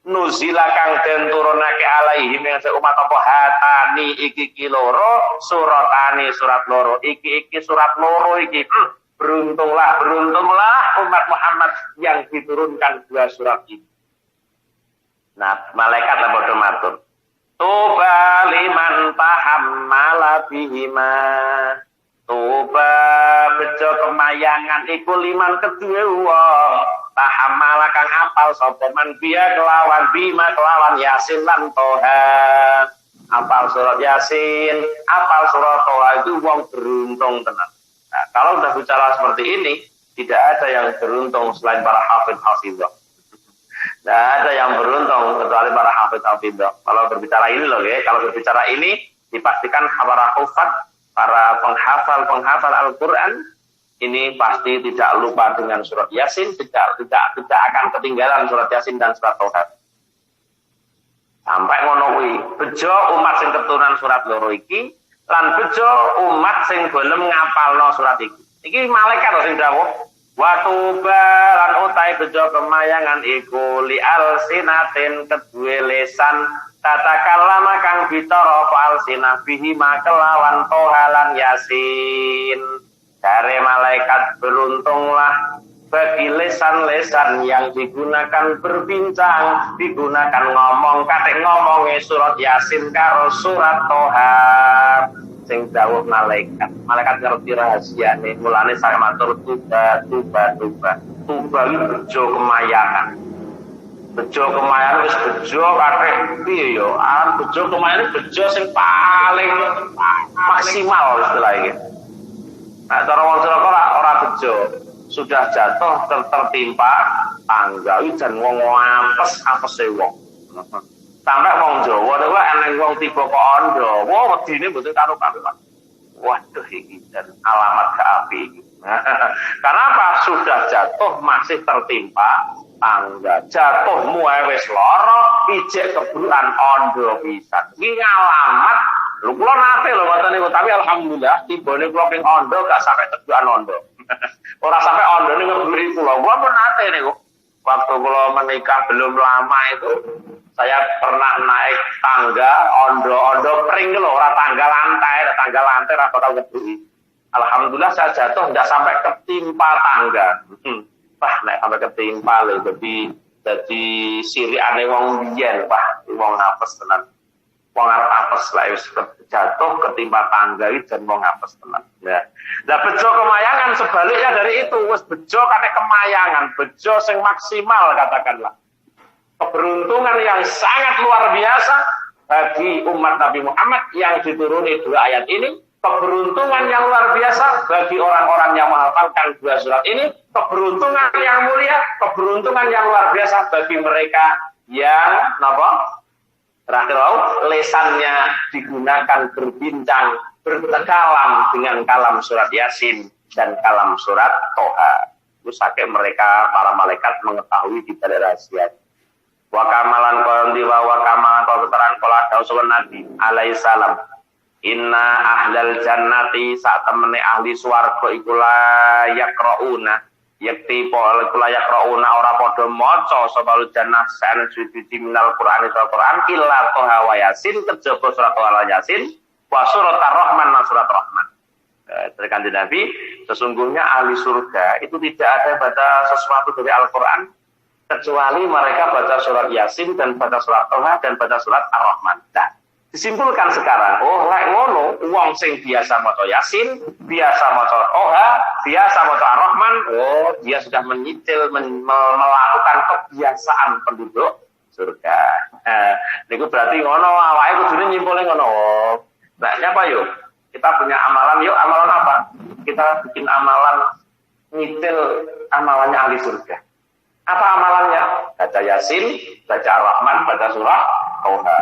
Nuzila kang den turunake alaihim yang umat apa hatani iki loro suratani surat loro iki surat loro iki beruntunglah umat Muhammad yang diturunkan dua surat ini. Nah, malaikat padha matur tuba liman tahammala bihima. Tuba bejo kemayangan iku liman kedue wong tahammala kang apal sapa man biya kelawan bima kelawan Yasin lan Toha. Apal surat Yasin, apal surat Toha itu wong beruntung tenan. Nah, kalau sudah bicara seperti ini, tidak ada yang beruntung selain para hafidz-hafidz. Tidak ada yang beruntung kecuali para hafidz-hafidz. Kalau berbicara ini loh ya, kalau berbicara ini dipastikan para hufad, para penghafal Al-Quran ini pasti tidak lupa dengan surat Yasin, tidak akan ketinggalan surat Yasin dan surat Toha. Sampai ngono kuwi, bejo umat sing keturunan surat loro iki lan bejo umat sing gelem ngapalno surat iki. Iki malaikat lho sing dawuh, wa tuba lan utai bejo kemayangan iku li alsinatin kedue lesan tatakallama kang bitara fal sinah bihi makelawan tohalan yasin. Dari malaikat beruntunglah bagi lesan-lesan yang digunakan berbincang, digunakan ngomong, katik ngomongnya surat Yasin karo surat Toha. Sing dawuh malaikat ngerti rahasia nih. Mulane saya matur tuba iki bejo kemayangan. Bejo kemayangan wis bejo katik piye yo? Bejo kemayangan bejo sing paling maksimal istilah iki. Nah, cara wong Surakarta ora bejo. Sudah jatuh tertimpa tangga dan wong apes wong. Sampai wong Jawa niku eneng wong tiba kok ondo, wah wedine mboten karo-karuan. Waduh iki dan alamat kaapi iki. Karena apa? Sudah jatuh masih tertimpa tangga. Jatuh muae wis lara, ijek kebrukan ondo pisan. Iki alamat lho kula nate lho ngoten niku, tapi alhamdulillah tibane kula ping ondo gak sampai tegukan ondo. Ora sampai ondone ngeburi kula. Kula pun nate niku. Waktu kula menikah belum lama itu saya pernah naik tangga ondo pring lho, ora tangga lantai ora tau ngeburi. Alhamdulillah saya jatuh enggak sampai ketimpa tangga. Wah, nek sampai ketimpa lho jadi sirikane wong biyen, wah wong apes tenan. Wong arep apes lah wis jatuh ketimpa tangga dan wong apes tenan. Ya. Lah bejo kemayangan sebaliknya dari itu, wis bejo kate kemayangan, bejo sing maksimal katakanlah. Keberuntungan yang sangat luar biasa bagi umat Nabi Muhammad yang dituruni dua ayat ini, keberuntungan yang luar biasa bagi orang-orang yang menghafalkan dua surat ini, keberuntungan yang mulia, keberuntungan yang luar biasa bagi mereka yang terakhir lesannya digunakan berbincang, berkalam dengan kalam surat Yasin dan kalam surat Toha. Itu sampai mereka para malaikat mengetahui di balik rahasia. Wa kamalan qandiwa wa kamalan keterangan kala dawuh Nabi alaihi salam. Inna ahlal jannati saat temene ahli swarga iku la yaqrauna yakti pol kula yaqrauna ora padha maca sapa jannah san suci minal Qur'an Al-Qur'an illa Toha wa Yasin kejaba surat Toha wa Yasin wa surat Ar-Rahman dan surat Rahman. Terkait Nabi, sesungguhnya ahli surga itu tidak ada baca sesuatu dari Al-Qur'an kecuali mereka baca surat Yasin dan baca surat Toha dan baca surat Ar-Rahman. Nah, disimpulkan sekarang, lek ngono wong sing biasa maca Yasin, biasa maca Toha, biasa maca Ar-Rahman, dia sudah menyicil melakukan kebiasaan penduduk surga. Niku berarti ngono awake kudune nyimpulin ngono. Nah, nyapa yuk? Kita punya amalan, yuk amalan apa? Kita bikin amalan nyicil amalannya ahli surga. Apa amalannya? Baca Yasin, baca Ar-Rahman, baca surah Toha.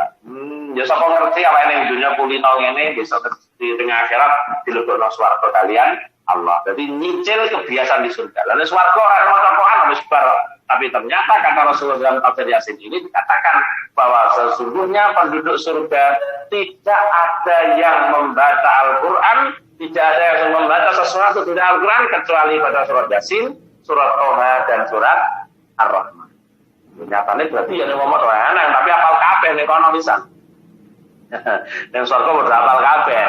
Ya sapa ngerti apa yang dunia kulino ngene besok di tengah akhirat dilebokno swarga kalian Allah. Jadi nyicil kebiasaan di surga. Lalu swarga ora maca Quran wis bar. Tapi ternyata kata Rasulullah dalam tafsir Yasin ini dikatakan bahwa sesungguhnya penduduk surga tidak ada yang membaca Al-Qur'an, tidak ada yang membaca sesuatu dari Al-Qur'an kecuali baca surat Yasin, surat Toha dan surat Ar-Rahman. Nyatane berarti ya ngomong enak tapi apal kabeh nek kono pisan. Yang surga udah apal kabeh.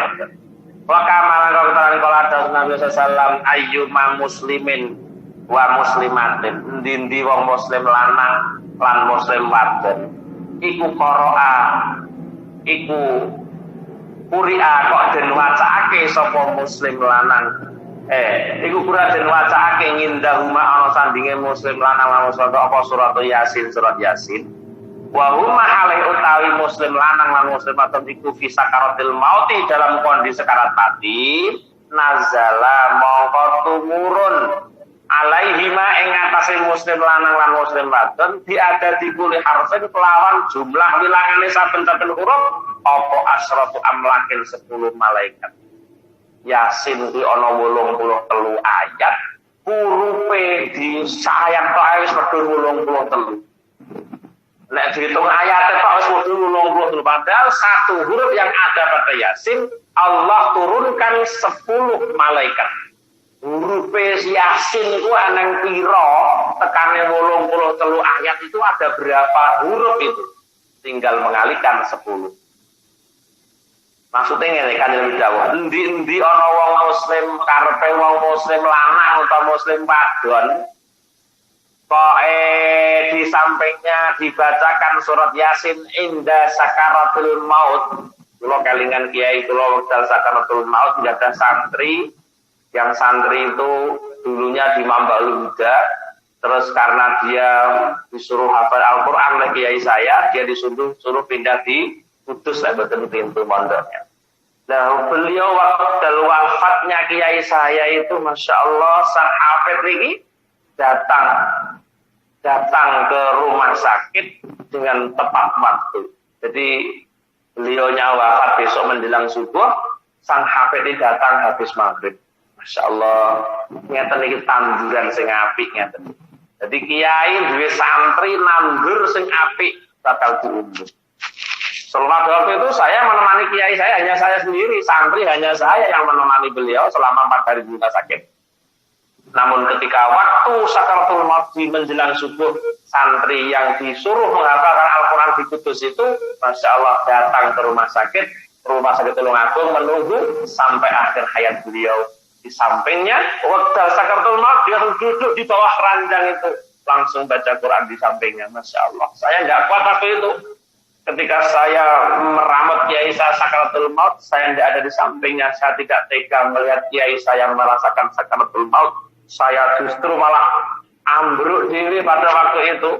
Wa kamalan keterangan kala Nabi sallallahu ayyuma muslimin wa muslimatin ndi wong muslim lanang lan muslim wadon iku qara'a iku quri'a kok den wacaake sapa muslim lanang iku qura den wacaake ngindahuma ana sandinge muslim lanang lan muslim apa surat Yasin wa huma alai utawi muslim lanang lan muslim wadon iku fi sakaratil mauti dalam kondisi sekarat mati nazala mongko tumurun alaihima ing atase muslim lanang lan muslim wadon diada dipulih harfen kelawan jumlah wilangane saben-saben huruf apa asratu amlakin 10 malaikat. Yasin kuwi ana 83 ayat, hurufe di sayat tok wis medhun 83. Nek dihitung ayatnya Pak wis kudu 80 padahal satu huruf yang ada pada Yasin Allah turunkan 10 malaikat. Huruf Yasin itu anang piro tekane 83 ayat itu ada berapa huruf itu? Tinggal mengalihkan 10. Maksudnya ngene kan lebih jauh. Endi-endi ana wong muslim karepe wong muslim lanang utawa muslim wadon kok di sampingnya dibacakan surat Yasin inda sakaratul maut. Kula kelingan kiai kula wekdal sakaratul maut ada santri yang santri itu dulunya di Mambalul Huda, terus karena dia disuruh hafal Al-Qur'an oleh kiai saya, dia disuruh pindah di Kudus lah betul pintu mondoknya. Nah, beliau waktu wafatnya kiai saya itu Masya Allah sang hafid ini datang ke rumah sakit dengan tepat waktu. Jadi beliaunya wafat besok menjelang subuh, sang hafid ini datang habis maghrib. Masya Allah, ngeten iki tanduran sing apik ngeten. Jadi kiai duwe santri nandur sing apik bakal diundur. Selama waktu itu saya menemani kiai saya, hanya saya sendiri, santri hanya saya yang menemani beliau selama 4 hari di rumah sakit. Namun ketika waktu sakaratul maut menjelang subuh, santri yang disuruh menghafalkan Al-Quran di Kudus itu, Masya Allah datang ke rumah sakit Tulungagung menunggu sampai akhir hayat beliau. Di sampingnya, waktu sakaratul maut dia duduk di bawah ranjang itu, langsung baca Quran di sampingnya, Masya Allah. Saya nggak kuat waktu itu. Ketika saya meramut kiai saya sakaratul maut, saya tidak ada di sampingnya, saya tidak tega melihat kiai saya merasakan sakaratul maut. Saya justru malah ambruk diri pada waktu itu.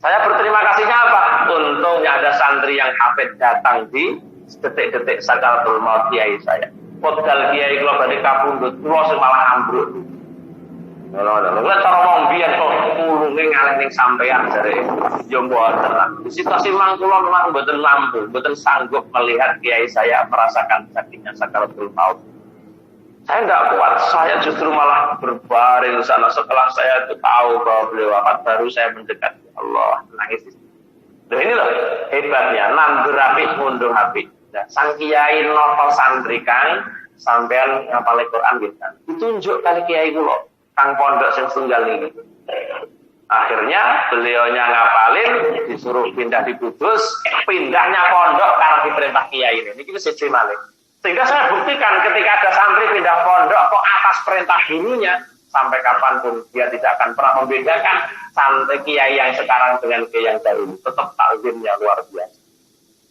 Saya berterima kasihnya apa? Untungnya ada santri yang hafid datang di detik-detik sakaratul maut kiai saya. Podal kiai kalau badhe kapundhut, kula sing malah ambruk. Lha cara wong biyen kok kulunge ngalih ning sampean jare yo mboten lah. Situasi mangkula memang mboten mampu, mboten sanggup melihat kiai saya merasakan sakitnya sakaratul maut. Saya tidak kuat, saya justru malah berbaring di sana. Setelah saya itu tahu bahwa beliau wafat, baru saya mendekat. Allah, nangis. Nah ini loh hebatnya, nandur api, mundur api. Nah, sang kiai novel santri kang sampean ngapal Quran gitu kan. Ditunjuk kali kiai kula, kang pondok sing tunggal ini. Akhirnya beliaunya ngapalin, disuruh pindah di Kudus, pindahnya pondok karena diperintah kiai ini. Ini kita siji malih. Sehingga saya buktikan ketika ada santri pindah pondok kok atas perintah dulunya, sampai kapanpun dia tidak akan pernah membedakan santri kiai yang sekarang dengan kiai yang dahulu. Tetap takzimnya luar biasa.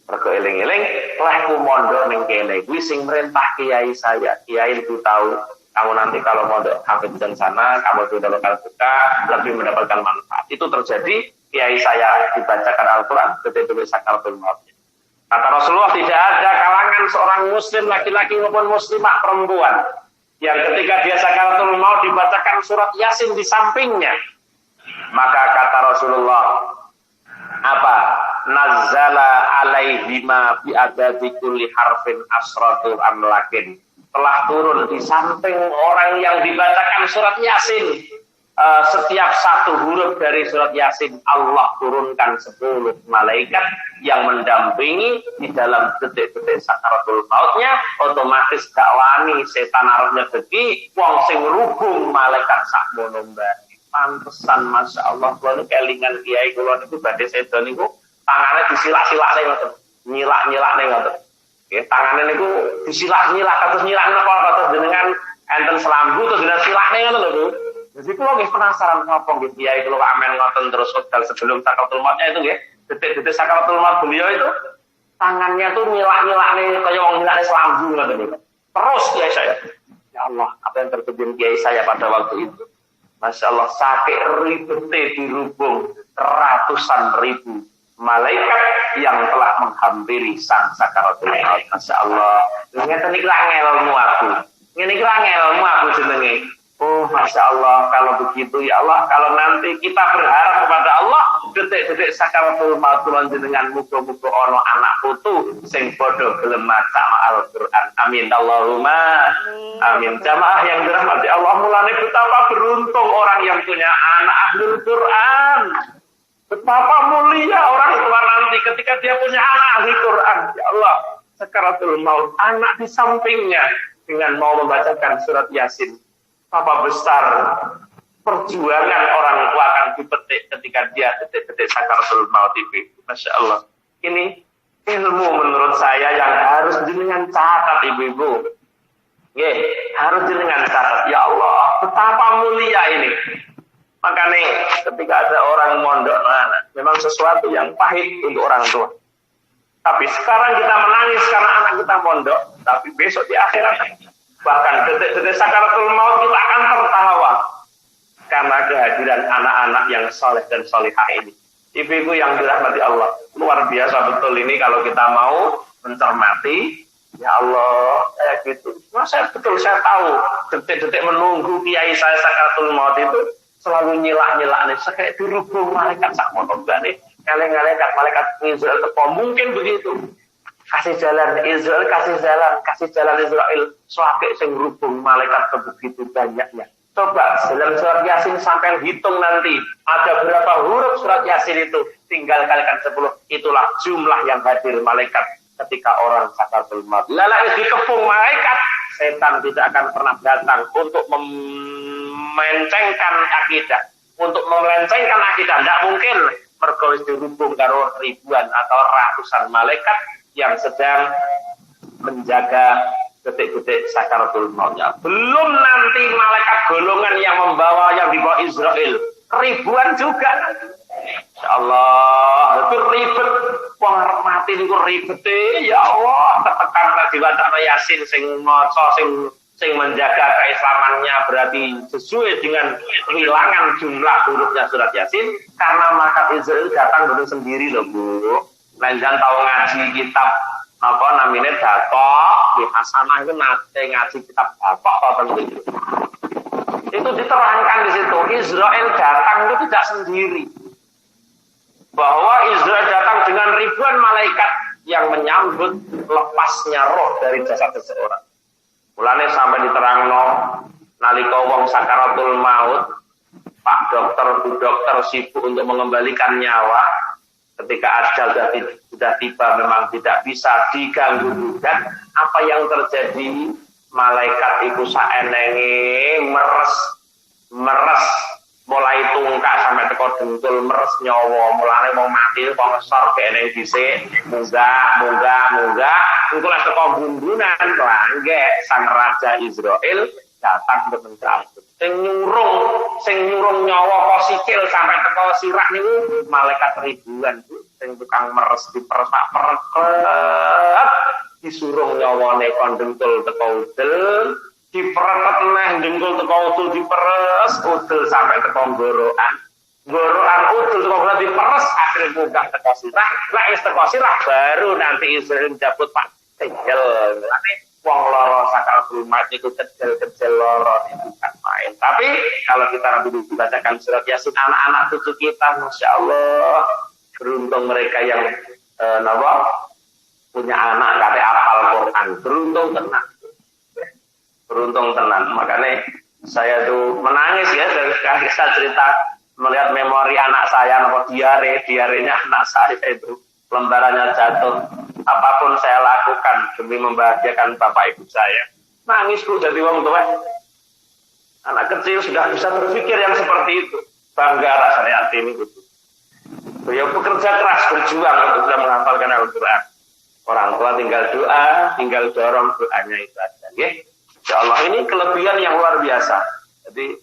Mergo eling-eling, lehku mondok ning kene kuwi sing merintah kiai saya. Kiai itu tahu kamu nanti kalau mondok hafid di sana, kamu sudah lokal buka, lebih mendapatkan manfaat. Itu terjadi, kiai saya dibacakan Al-Quran, ketika sakaratul maut. Kata Rasulullah, tidak ada kalangan seorang muslim laki-laki maupun muslimah perempuan yang ketika dia sakaratul maut dibacakan surat Yasin di sampingnya. Maka kata Rasulullah, apa? Nazzala alaihima bi adadi kulli harfin asratu amlakin. Telah turun di samping orang yang dibacakan surat Yasin. Setiap satu huruf dari surat Yasin Allah turunkan 10 malaikat yang mendampingi di dalam detik-detik sakaratul mautnya. Otomatis dakwani setan arep nyedeki wong sing rubung malaikat sakmono mbake. Pantesan Masya Allah kula kelingan kiai kula niku badhe sedo niku tangane disilak-silakne ngoten. Nyilak-nyilakne ngoten. Nggih, tangane niku disilak-nyilak kados nyilak napa kados jenengan enten selambu terus jenengan silakne ngoten lho. Jadi kalau nggih penasaran ngopo nggih kiai kalau amen ngoten terus wekdal sebelum sakaratul mautnya itu nggih, detik-detik sakaratul maut beliau itu tangannya tuh nyilak-nyilakne kaya wong nyilakne selambu ngoten niku. Terus kiai saya, ya Allah, apa yang terjadi kiai saya pada waktu itu? Masya Allah, sakit ribete dirubung ratusan ribu malaikat yang telah menghampiri sang sakaratul maut. Masya Allah, ngeten iki ngelmu aku. Ngene iki ngelmu aku jenenge. Oh Masya Allah, kalau begitu ya Allah, kalau nanti kita berharap kepada Allah, detik-detik sakaratul maut dengan muga-muga ono anak putu sing padha gelem maca Al-Qur'an. Amin Allahumma amin. Jamaah yang dirahmati Allah, mulane betapa beruntung orang yang punya anak ahlul Qur'an. Betapa mulia orang tua nanti ketika dia punya anak ahli Quran. Ya Allah, sakaratul maut, anak di sampingnya dengan mau membacakan surat Yasin. Betapa besar perjuangan orang tua akan dipetik ketika dia detik-detik sakaratul maut itu. Masya Allah. Ini ilmu menurut saya yang harus jenengan catat, ibu-ibu. Harus jenengan catat. Ya Allah, betapa mulia ini. Makanya ketika ada orang mondok, memang sesuatu yang pahit untuk orang tua. Tapi sekarang kita menangis karena anak kita mondok, tapi besok di akhirat, bahkan detik-detik sakaratul maut kita akan tertawa karena kehadiran anak-anak yang soleh dan solihah ini. Ibu-ibu yang dirahmati Allah, luar biasa betul ini kalau kita mau mencermati. Ya Allah, kayak gitu. Saya tahu detik-detik menunggu kiai saya sakaratul maut itu selalu nyilak-nyilak nih, kayak dirubung malaikat sak motor nih, ngaleng-ngaleng malaikat Israel teko, mungkin begitu. Kasih jalan Israel, kasih jalan Israel, suake sing rubung malaikat begitu banyaknya. Coba dalam surat Yasin sampai hitung nanti ada berapa huruf surat Yasin itu, tinggal kalikan 10, itulah jumlah yang hadir malaikat ketika orang sakaratul maut. Lala dikepung malaikat, setan tidak akan pernah datang untuk melencengkan akidah. Untuk melencengkan akidah tidak mungkin, mergo dirubung karo ribuan atau ratusan malaikat yang sedang menjaga detik-detik sakaratul mautnya. Belum nanti malaikat golongan yang membawa, yang dibawa Israel, ribuan juga. Ya Allah, itu ribet. Wong arep mati niku ribet. Ya Allah, tekan diwacana Yasin sing maca sing menjaga keislamannya berarti sesuai dengan kehilangan jumlah hurufnya surat Yasin, karena malaikat Israel datang dulu sendiri loh Bu. Lanjang tahu ngaji kitab apa namanya Datok di Hasanah itu nate ngaji kitab Datok atau itu diterangkan di situ Israel datang itu tidak sendiri, bahwa Israel datang dengan ribuan malaikat yang menyambut lepasnya roh dari jasad seseorang. Mulane sampai diterangno nalika wong sakaratul maut, Pak dokter, Bu dokter sibuk untuk mengembalikan nyawa. Ketika ajal sudah tiba, memang tidak bisa diganggu gugat. Apa yang terjadi? Malaikat itu saenenge meres mulai tungkak sampai teko dengkul, meres nyawa. Mulane mau mati kok ngesor kene dhisik, munggah. Engko lek teko bumbunan langge sang raja Israel datang untuk mencabut. Sing nyurung nyawa kok sikil sampai teko sirah niku malaikat ribuan sing tukang meres diperes disuruh nyawane kon dengkul teko udel, diperetet neh dengkul teko udel diperes udel sampai teko gorokan udel teko gorokan diperes akhirnya munggah teko sirah. Lek wis teko sirah baru nanti Israel njabut Pak tegel. Lane wong loro sakaratul maut itu kecil loro itu bukan main. Tapi kalau kita nanti dibacakan surat Yasin anak-anak cucu kita, Masya Allah, beruntung mereka yang punya anak kate hafal Quran, beruntung tenang. Makanya saya tuh menangis ya sekali saya cerita melihat memori anak saya, diarenya anak saya itu lembarannya jatuh. Apapun saya lakukan demi membahagiakan bapak ibu saya. Nangis Bu jadi wong tua. Anak kecil sudah bisa berpikir yang seperti itu. Bangga rasanya hati ini gitu. Beliau bekerja keras berjuang untuk bisa menghafalkan Al-Quran. Orang tua tinggal doa, tinggal dorong doanya itu aja. Insyaallah ini kelebihan yang luar biasa. Jadi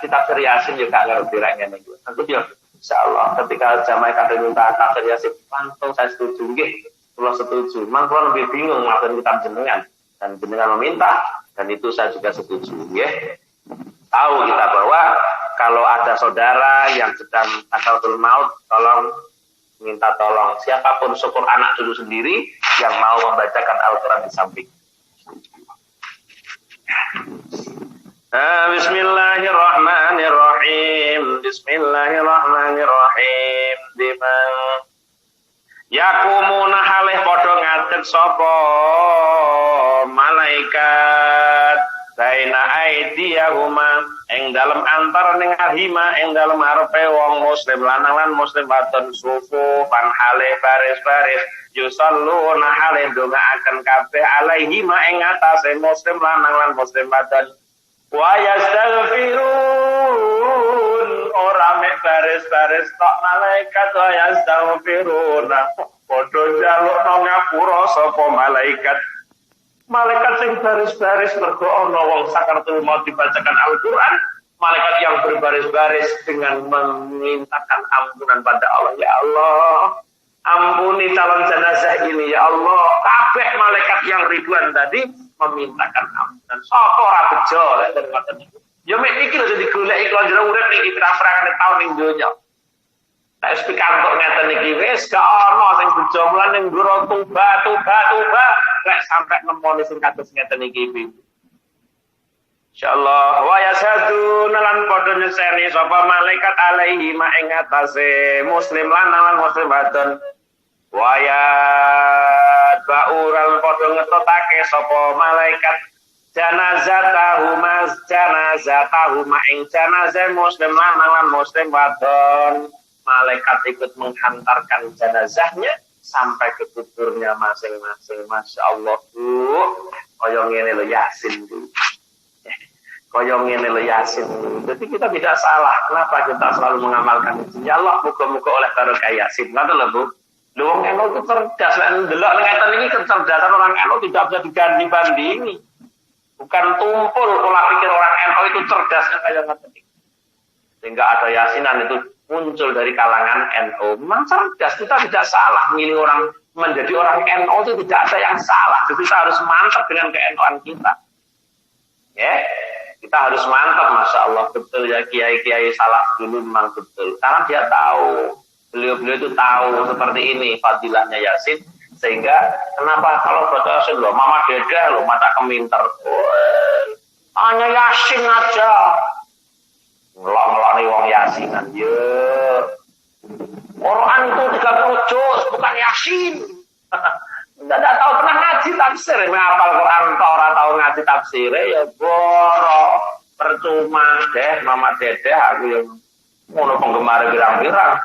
kita Yasin juga ngerti rangnya gitu. Tentu ya insyaallah ketika jamaah kadang minta tafsir Yasin langsung saya setuju nggih. Kalau setuju, memang kalau lebih bingung melakukan kitab jenengan dan jenengan meminta dan itu saya juga setuju. Tahu kita bahwa kalau ada saudara yang sedang sakaratul maut, tolong minta tolong siapapun, syukur anak dulu sendiri yang mau membacakan Al-Quran di samping. Bismillahirrahmanirrahim. Yakumuna halih padha ngadeg sapa malaikat baina aidiyahuma ing dalem antar ning ahima ing dalem arepe wong muslim lanang lan muslim wadon sufu pan hale baris-baris yusalluna hale ndongaaken kabeh alaihima ing atase muslim lanang lan muslim wadon wa yastaghfirun ora mek baris-baris tok malaikat wa yastaghfiruna padha njalukna ngapura sapa malaikat. Malaikat sing baris-baris mergo ana wong sakaratul maut dibacakan Al-Qur'an, malaikat yang berbaris-baris dengan memintakan ampunan pada Allah. Ya Allah, ampuni calon jenazah ini ya Allah. Kabeh malaikat yang ribuan tadi memintakan ampunan. Sapa ora bejo lek ngoten niku. Ya mek iki lho dadi golek iku jero urip iki pirang-pirang taun ning donya. Nek pikantuk ngeten iki wis gak ana sing bejo mulan ning ndoro tuba lek sampai nemoni sing kados ngeten iki piye. Insyaallah wa yashadu lan padha nyeseni sapa malaikat alaihi ma ing atase muslim lanang lan muslim wadon. Wa ya ba'ural padha ngetotake sapa malaikat janazatahu ma ing janazah muslim lanang lan muslim wadon. Malaikat ikut menghantarkan jenazahnya sampai ke kuburnya masing-masing. Masya Allah, Bu. Koyong ini lo Yasin, Bu. Koyong ini lo Yasin, Bu. Jadi kita tidak salah. Kenapa kita selalu mengamalkan itu? Ya Allah, muka-muka oleh barokah Yasin. Nggak tahu, Bu. Orang NU itu cerdas. Delok ngeten ini kecerdasan orang NU tidak bisa diganding-bandingi. Bukan tumpul pola pikir orang NU itu cerdasnya kayak ngeten ini. Sehingga ada Yasinan itu muncul dari kalangan NU. Memang cerdas, kita tidak salah milih orang menjadi orang NU itu tidak ada yang salah. Jadi kita harus mantap dengan ke-NU-an kita. Ya, kita harus mantap, Masya Allah, betul ya kiai-kiai salah dulu memang betul. Karena dia tahu, beliau-beliau itu tahu seperti ini fadilahnya Yasin. Sehingga kenapa kalau baca Yasin loh, Mama Deda loh, mata keminter. Hanya Yasin aja. Ngelok-ngelok nih wong Yasinan, ya. Quran itu 30 juz, bukan Yasin. Tidak tahu pernah ngaji tafsir, menghafal Quran orang tahu ngaji tafsir, ya boro, percuma deh, Mama Dedeh aku yang ngono penggemar birang-birang.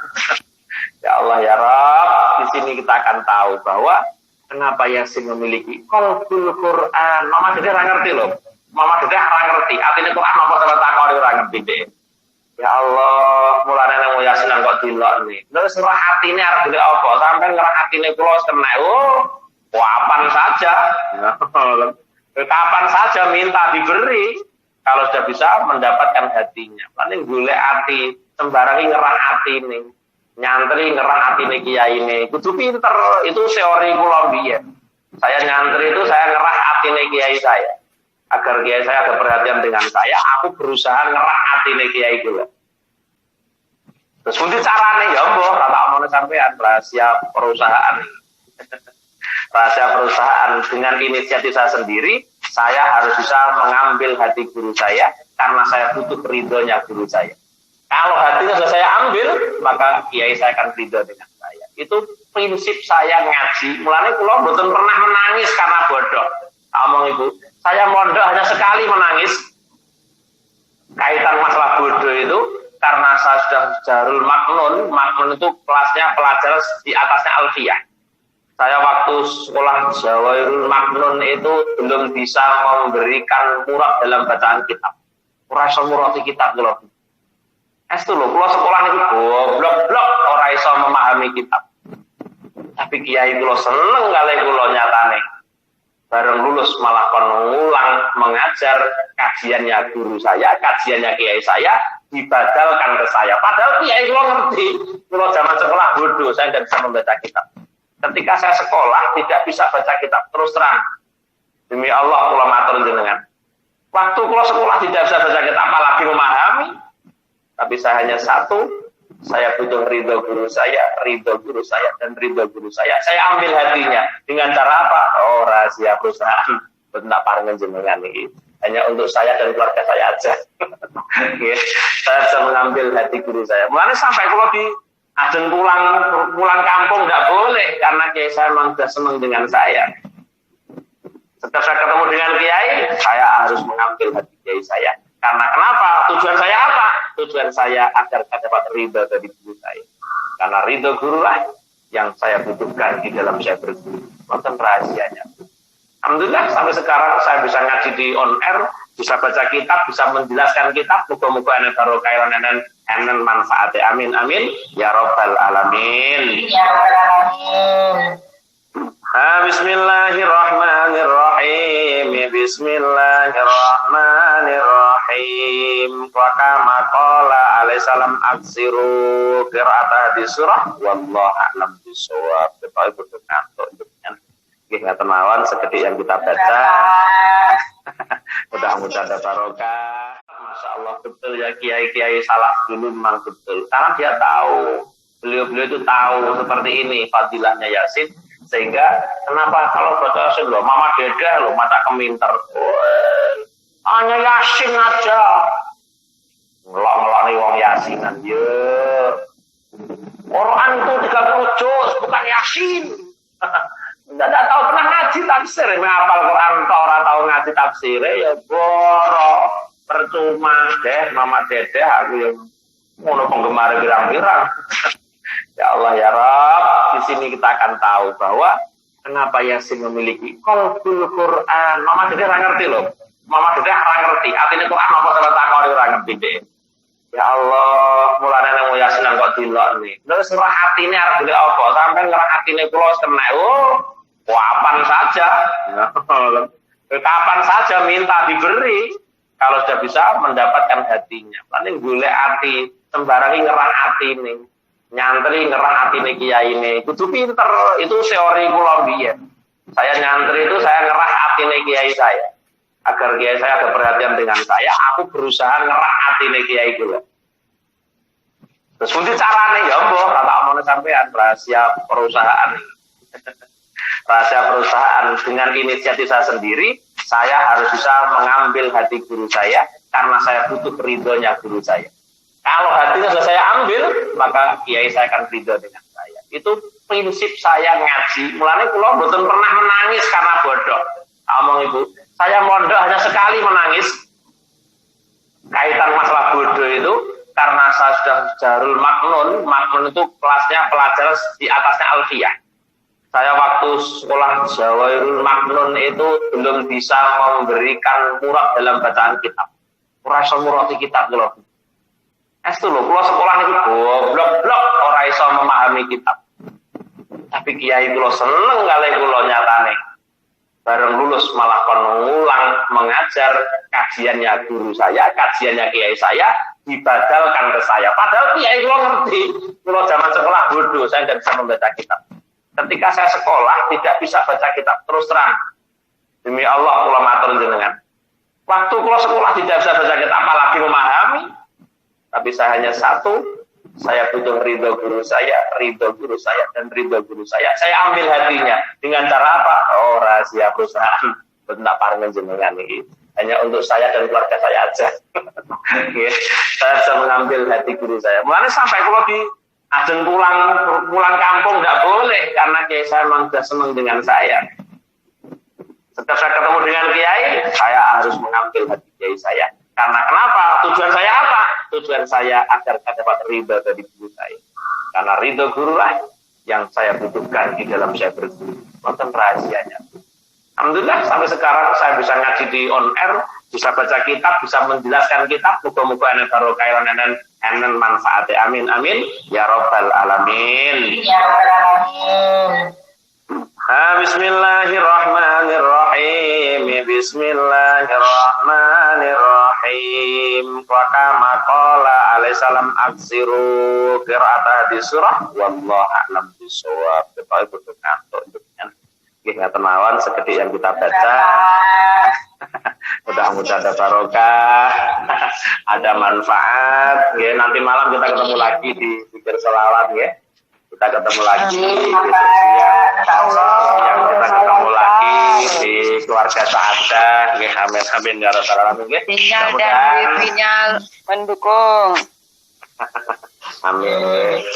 Ya Allah ya Rabb, di sini kita akan tahu bahwa kenapa Yasin memiliki qalbul Quran. Mama Dedeh ora ngerti loh. Mama Dedeh ora ngerti, artinya Quran apa takon ora ngerti deh. Ya Allah, mulane nang Yasinan kok dilok nih. Terus ngerah hatine arep golek apa? Sampeyan ngerah hatine kula kena. Kapan saja. Kapan saja minta diberi. Kalau sudah bisa mendapatkan hatinya. Paling golek hati, sembarangi ngerah hatine. Nyantri ngerah hatine kiyaine. Kudu pinter. Itu teori kula biyen. Saya nyantri itu saya ngerah hatine kiai saya. Agar kiai saya ada perhatian dengan saya, aku berusaha ngerah hatine kiai kula. Terus pundi carane ya mbah, tak omongno sampean rahasia perusahaan. Rahasia perusahaan dengan inisiatif saya sendiri, saya harus bisa mengambil hati guru saya karena saya butuh ridhonya guru saya. Kalau hatinya sudah saya ambil, maka kiai saya akan ridho dengan saya. Itu prinsip saya ngaji. Mulane kula mboten pernah menangis karena bodoh. Omong Ibu, saya mondok hanya sekali menangis kaitan masalah bodoh itu karena saya sudah Darul Maknun. Maknun itu kelasnya pelajaran di atasnya Alfiyah. Saya waktu sekolah Jawairul Maknun itu belum bisa memberikan murad dalam bacaan kitab. Ora iso murati kitab lho. Estu lho, kula sekolah niku goblok-blok ora iso memahami kitab. Tapi kiai kula seneng kali kula nyatane. Bareng lulus malah ngulang mengajar kajiannya guru saya, kajiannya kiai saya dibadalkan ke saya. Padahal kiai kula ngerti, kula zaman sekolah bodoh, saya tidak bisa membaca kitab. Ketika saya sekolah tidak bisa baca kitab, terus terang demi Allah kula matur jenengan. Waktu kula sekolah tidak bisa baca kitab, apalagi memahami. Tapi saya hanya satu, saya butuh ridho guru saya, dan ridho guru saya. Saya ambil hatinya. Dengan cara apa? Oh, rahasia perusahaan. Bentak parengan jenengan ini. Hanya untuk saya dan keluarga saya aja. Saya bisa mengambil hati guru saya. Mulanya sampai kalau di ajeng pulang kampung nggak boleh. Karena kayak saya memang sudah senang dengan saya. Setiap saya ketemu dengan kiai, saya harus mengambil hati kiai saya. Karena kenapa? Tujuan saya apa? Tujuan saya agar saya dapat ridho dari guru saya. Karena ridho gurulah yang saya butuhkan di dalam saya berguru. Nonton rahasianya. Alhamdulillah sampai sekarang saya bisa ngaji di on air, bisa baca kitab, bisa menjelaskan kitab. Moga-moga ana barokah enen manfaatnya. Amin amin ya rabbal alamin. Ya alamin. Bismillahirrahmanirrahim. Bismillahirrahmanirrahim. Wa kama qala alaihi salam aksiru qira'ata di surah wallahu a'lam bishawab. Ketahui kudu ngantuk dengan nggih ngaten mawon sekedhik yang kita baca. Mudah-mudahan ada barokah. Masya Allah betul ya kiai-kiai salaf dulu memang betul. Karena dia tahu, beliau-beliau itu tahu seperti ini fadilahnya Yasin. Sehingga kenapa kalau baca Yasin loh, Mama Dede loh mata keminter. Hanya Yasin aja. Ngelak-ngelak nih wong Yasinan. Quran itu 30 juz, bukan Yasin. Tidak tahu pernah ngaji tafsir, menghafal Quran orang tahu ngaji tafsir ya boro percuma deh Mama Dede aku yang ngono penggemar birang-birang. Ya Allah ya Rabb, di sini kita akan tahu bahwa kenapa Yasin memiliki qalbul Quran. Mama Dede ora ngerti loh. Mama Dede ora ngerti artine Quran apa sampe takon ora ngerti deh. Ya Allah, mulane nang Yasin kok dilok nih. Terus ngerah atine arep golek apa? Sampai ngerah atine kula wis kena. Kapan saja. Kapan saja minta diberi kalau sudah bisa mendapatkan hatinya. Paling golek ati sembarangi ngerah atine. Nyantri ngerah atine kiai ini kudu pinter, itu teori kula biyen. Saya nyantri itu saya ngerah atine kiai saya. Agar kiai saya ada perhatian dengan saya, aku berusaha ngerah atine kiai kula. Terus pundi carane ya mbah, tak omongne sampean rahasia perusahaan. Rahasia perusahaan dengan inisiatif saya sendiri, saya harus bisa mengambil hati guru saya karena saya butuh ridhonya guru saya. Kalau hatinya sudah saya ambil, maka kiai saya akan ridho dengan saya. Itu prinsip saya ngaji. Mulanya kula mboten pernah menangis karena bodoh. Ngomong Ibu, saya mondok hanya sekali menangis. Kaitan masalah bodoh itu karena saya sudah Darul Maknun. Maknun itu kelasnya pelajaran di atasnya Alfiyah. Saya waktu sekolah Jawairul Maknun itu belum bisa memberikan murad dalam bacaan kitab. Kurasa murad di kitab kula. Itu loh, kalau sekolah itu goblok-blok orang iso memahami kitab. Tapi kiai kula seneng kali kula nyatane. Bareng lulus malah kon ngulang mengajar kajiannya guru saya, kajiannya kiai saya dibadalkan ke saya. Padahal kiai kula ngerti. Kula zaman sekolah bodoh, saya tidak bisa membaca kitab. Ketika saya sekolah tidak bisa baca kitab, terus terang. Demi Allah kula matur jenengan. Waktu kula sekolah tidak bisa baca kitab, apalagi memahami. Tapi saya hanya satu, saya butuh ridho guru saya, dan ridho guru saya. Saya ambil hatinya. Dengan cara apa? Oh, rahasia perusahaan. Bentak paringan jenengan ini. Hanya untuk saya dan keluarga saya aja. Saya bisa mengambil hati guru saya. Mulanya sampai kalau di ajeng pulang kampung nggak boleh. Karena kiai saya memang sudah senang dengan saya. Setiap saya ketemu dengan kiai, saya harus mengambil hati kiai saya. Karena kenapa? Tujuan saya apa? Tujuan saya agar saya dapat ridho dari guru saya. Karena ridho gurulah yang saya butuhkan di dalam saya berguru. Nonton rahasianya. Alhamdulillah sampai sekarang saya bisa ngaji di on air, bisa baca kitab, bisa menjelaskan kitab. Moga-moga ana barokah enen manfaatnya. Amin amin ya rabbal alamin. Ya alamin. Bismillahirrahmanirrahim. Bismillahirrahmanirrahim. Wa kama qala alaihi salam aksiru qira'ata di surah wallahu a'lam bishawab. Ketahui kudu ngantuk dengan nggih ngaten mawon sekedhik yang kita baca. Mudah-mudahan ada barokah, ada manfaat. Nggih, nanti malam kita ketemu lagi di zikir selawat nggih. Kita ketemu lagi besok siang. Kita ketemu lagi di keluarga Sa'adah. Amin ya rabbal alamin. Sinyal dan wifi-nya mendukung. Amin.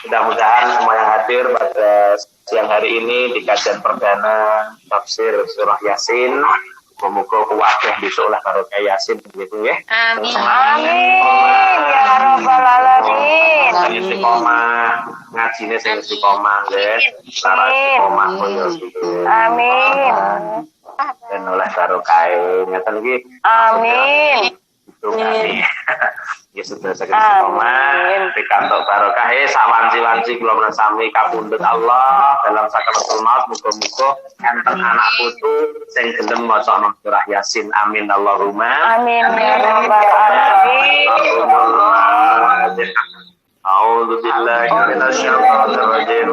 Mudah-mudahan semua yang hadir pada siang hari ini di kajian perdana tafsir surah Yasin, semoga kuwabeh besok lah barokah Yasin begitu ya. Amin. Amin ya rabbal alamin. Sing istiqomah ngajine sing istiqomah nggih. Lara istiqomah koyo gitu. Amin. Dan oleh barokah ngeten iki. Amin. Itu kami. Ya sudah saged istiqomah pikantuk barokah sawanci-wanci kula menawi kapundhut Allah dalam sakaratul maut muga-muga enten anak putu sing gelem maca surah Yasin. Amin Allahumma Amin ya rabbal alamin. A'udzu billahi minasyaitonir rajim.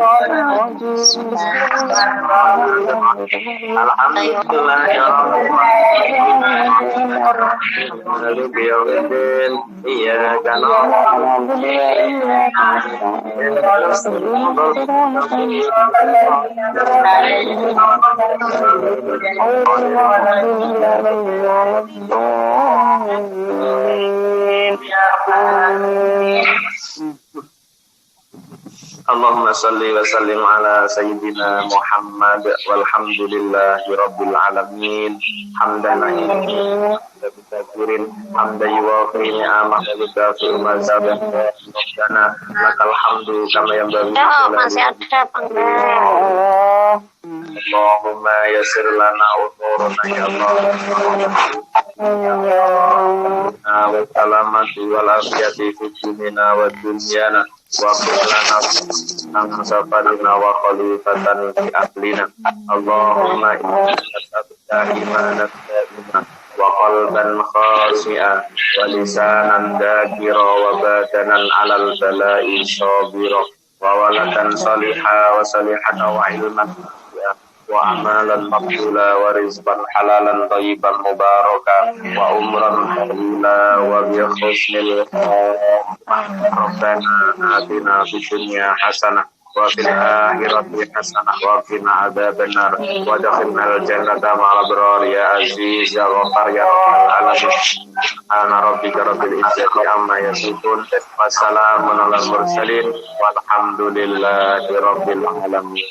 Alhamdulillahirrahmanirrahim. Iyyaka na'budu wa Allahumma salli wa sallim ala sayyidina Muhammad walhamdulillahi rabbil alamin hamdan hamdan yuwafi ni'amah wa yukafi mazhaban rabbana lakal hamdu kama yanbaghi Masih ada panggilan. Allahumma yassir lana umurana ya Allah wa salamatu wal afiyati fi dinina wa dunyana wa qulana safarina wa khalifatan fi ahlina Allahumma inna nas'aluka imanan da'iman wa qalban khashi'an wa lisanan dhakira wa badanan 'alal bala'i sabira wa waladan salihah wa salihatan wa ilman wa amalan maqbula wa rizqan halalan thayyiban mubarakan wa umran tawila wa bi husnil Rabbana atina fid dunya hasanah wa fil akhirati hasanah wa qina adzabannar wa adkhilnal jannata ma'al abrar ya aziz ya ghafar ya rabbal alamin. Ana rabbika rabbil izzati amma yasifun wa salamun alal mursalin walhamdulillahi rabbil alamin.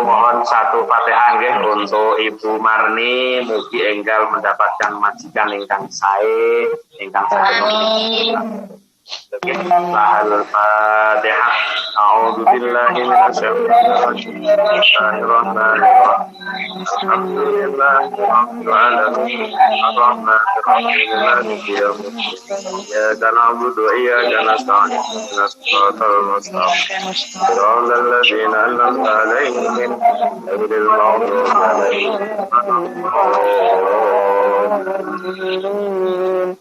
Mohon satu Fatihah nggih untuk Ibu Marni, mugi enggal mendapatkan majikan ingkang sae, ingkang sae. Al-Fatihah. A'udzu billahi minasyaitonir rajim. Bismillahirrahmanirrahim. Alhamdulillahirabbil alamin. Arrahmanir rahim. Maliki yaumiddin. Iyyaka na'budu wa iyyaka nasta'in. Ihdinas siratal mustaqim. Shiratal ladzina an'amta 'alaihim ghairil maghdubi 'alaihim waladdallin.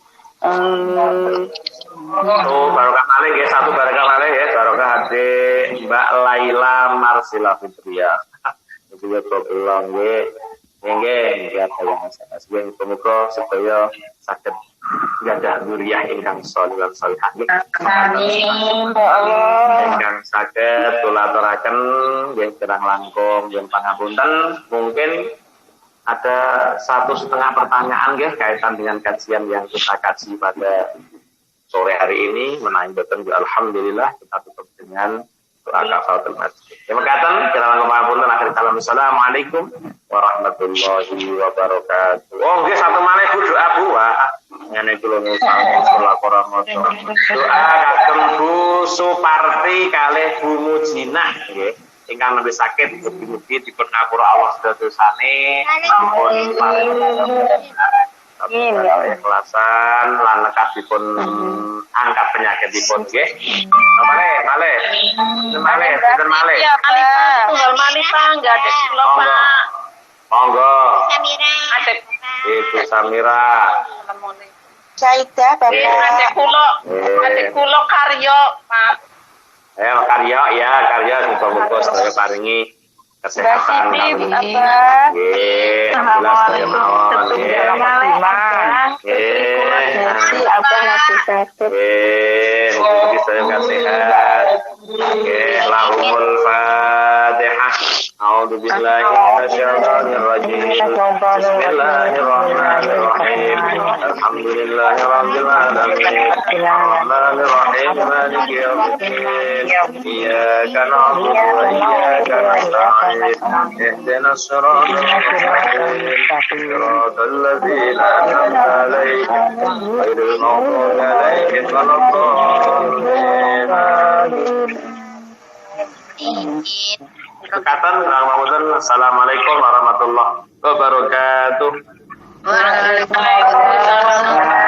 Barokah malih nggih, satu barokah malih ya, barokah hati Mbak Laila Marsila Fitria. Juga kula nggih. Nggih, ada yang saya sebut semoga supaya saged gadah dzurriyyah ingkang shalih lan shalihah. Amin ya Allah. Ingkang saged kula aturaken nggih kirang langkung yen pangapunten, mungkin ada 1,5 pertanyaan nggih kaitan dengan kajian yang kita kaji pada sore hari ini. Menawi boten alhamdulillah kita tutup dengan doa kafaratul majlis. Terima kasih. Kirang langkung pangapunten akhir kalam. Assalamualaikum warahmatullahi wabarakatuh. Oh nggih satu malih Bu doa Bu. Ngene kula doa kagem Bu Suparti kalih Bu Mujinah nggih. Ingkang nembe sakit mugi-mugi dipun ngapura Allah sedosane ampun paring ikhlasan lan nekasipun angkat penyakitipun nggih. Malih. Ya, tunggal Malika enggak ada kilo, Pak. Monggo. Samira. Adek Ibu Samira. Saidah, Bapak. Adek kulo karyo, Pak. Karya muga-muga sedaya paringi kesehatan. Nggih, jelas saya mawon. Mugi saya sehat. Lahumul Fatihah. أعوذ بالله من الشيطان الرجيم بسم الله الرحمن الرحيم الحمد لله رب العالمين الرحمن الرحيم مالك يوم الدين إياك نعبد وإياك نستعين اهدنا الصراط المستقيم صراط الذين أنعمت عليهم غير المغضوب عليهم ولا الضالين. Kekatan, Assalamualaikum warahmatullahi wabarakatuh. Waalaikumsalam.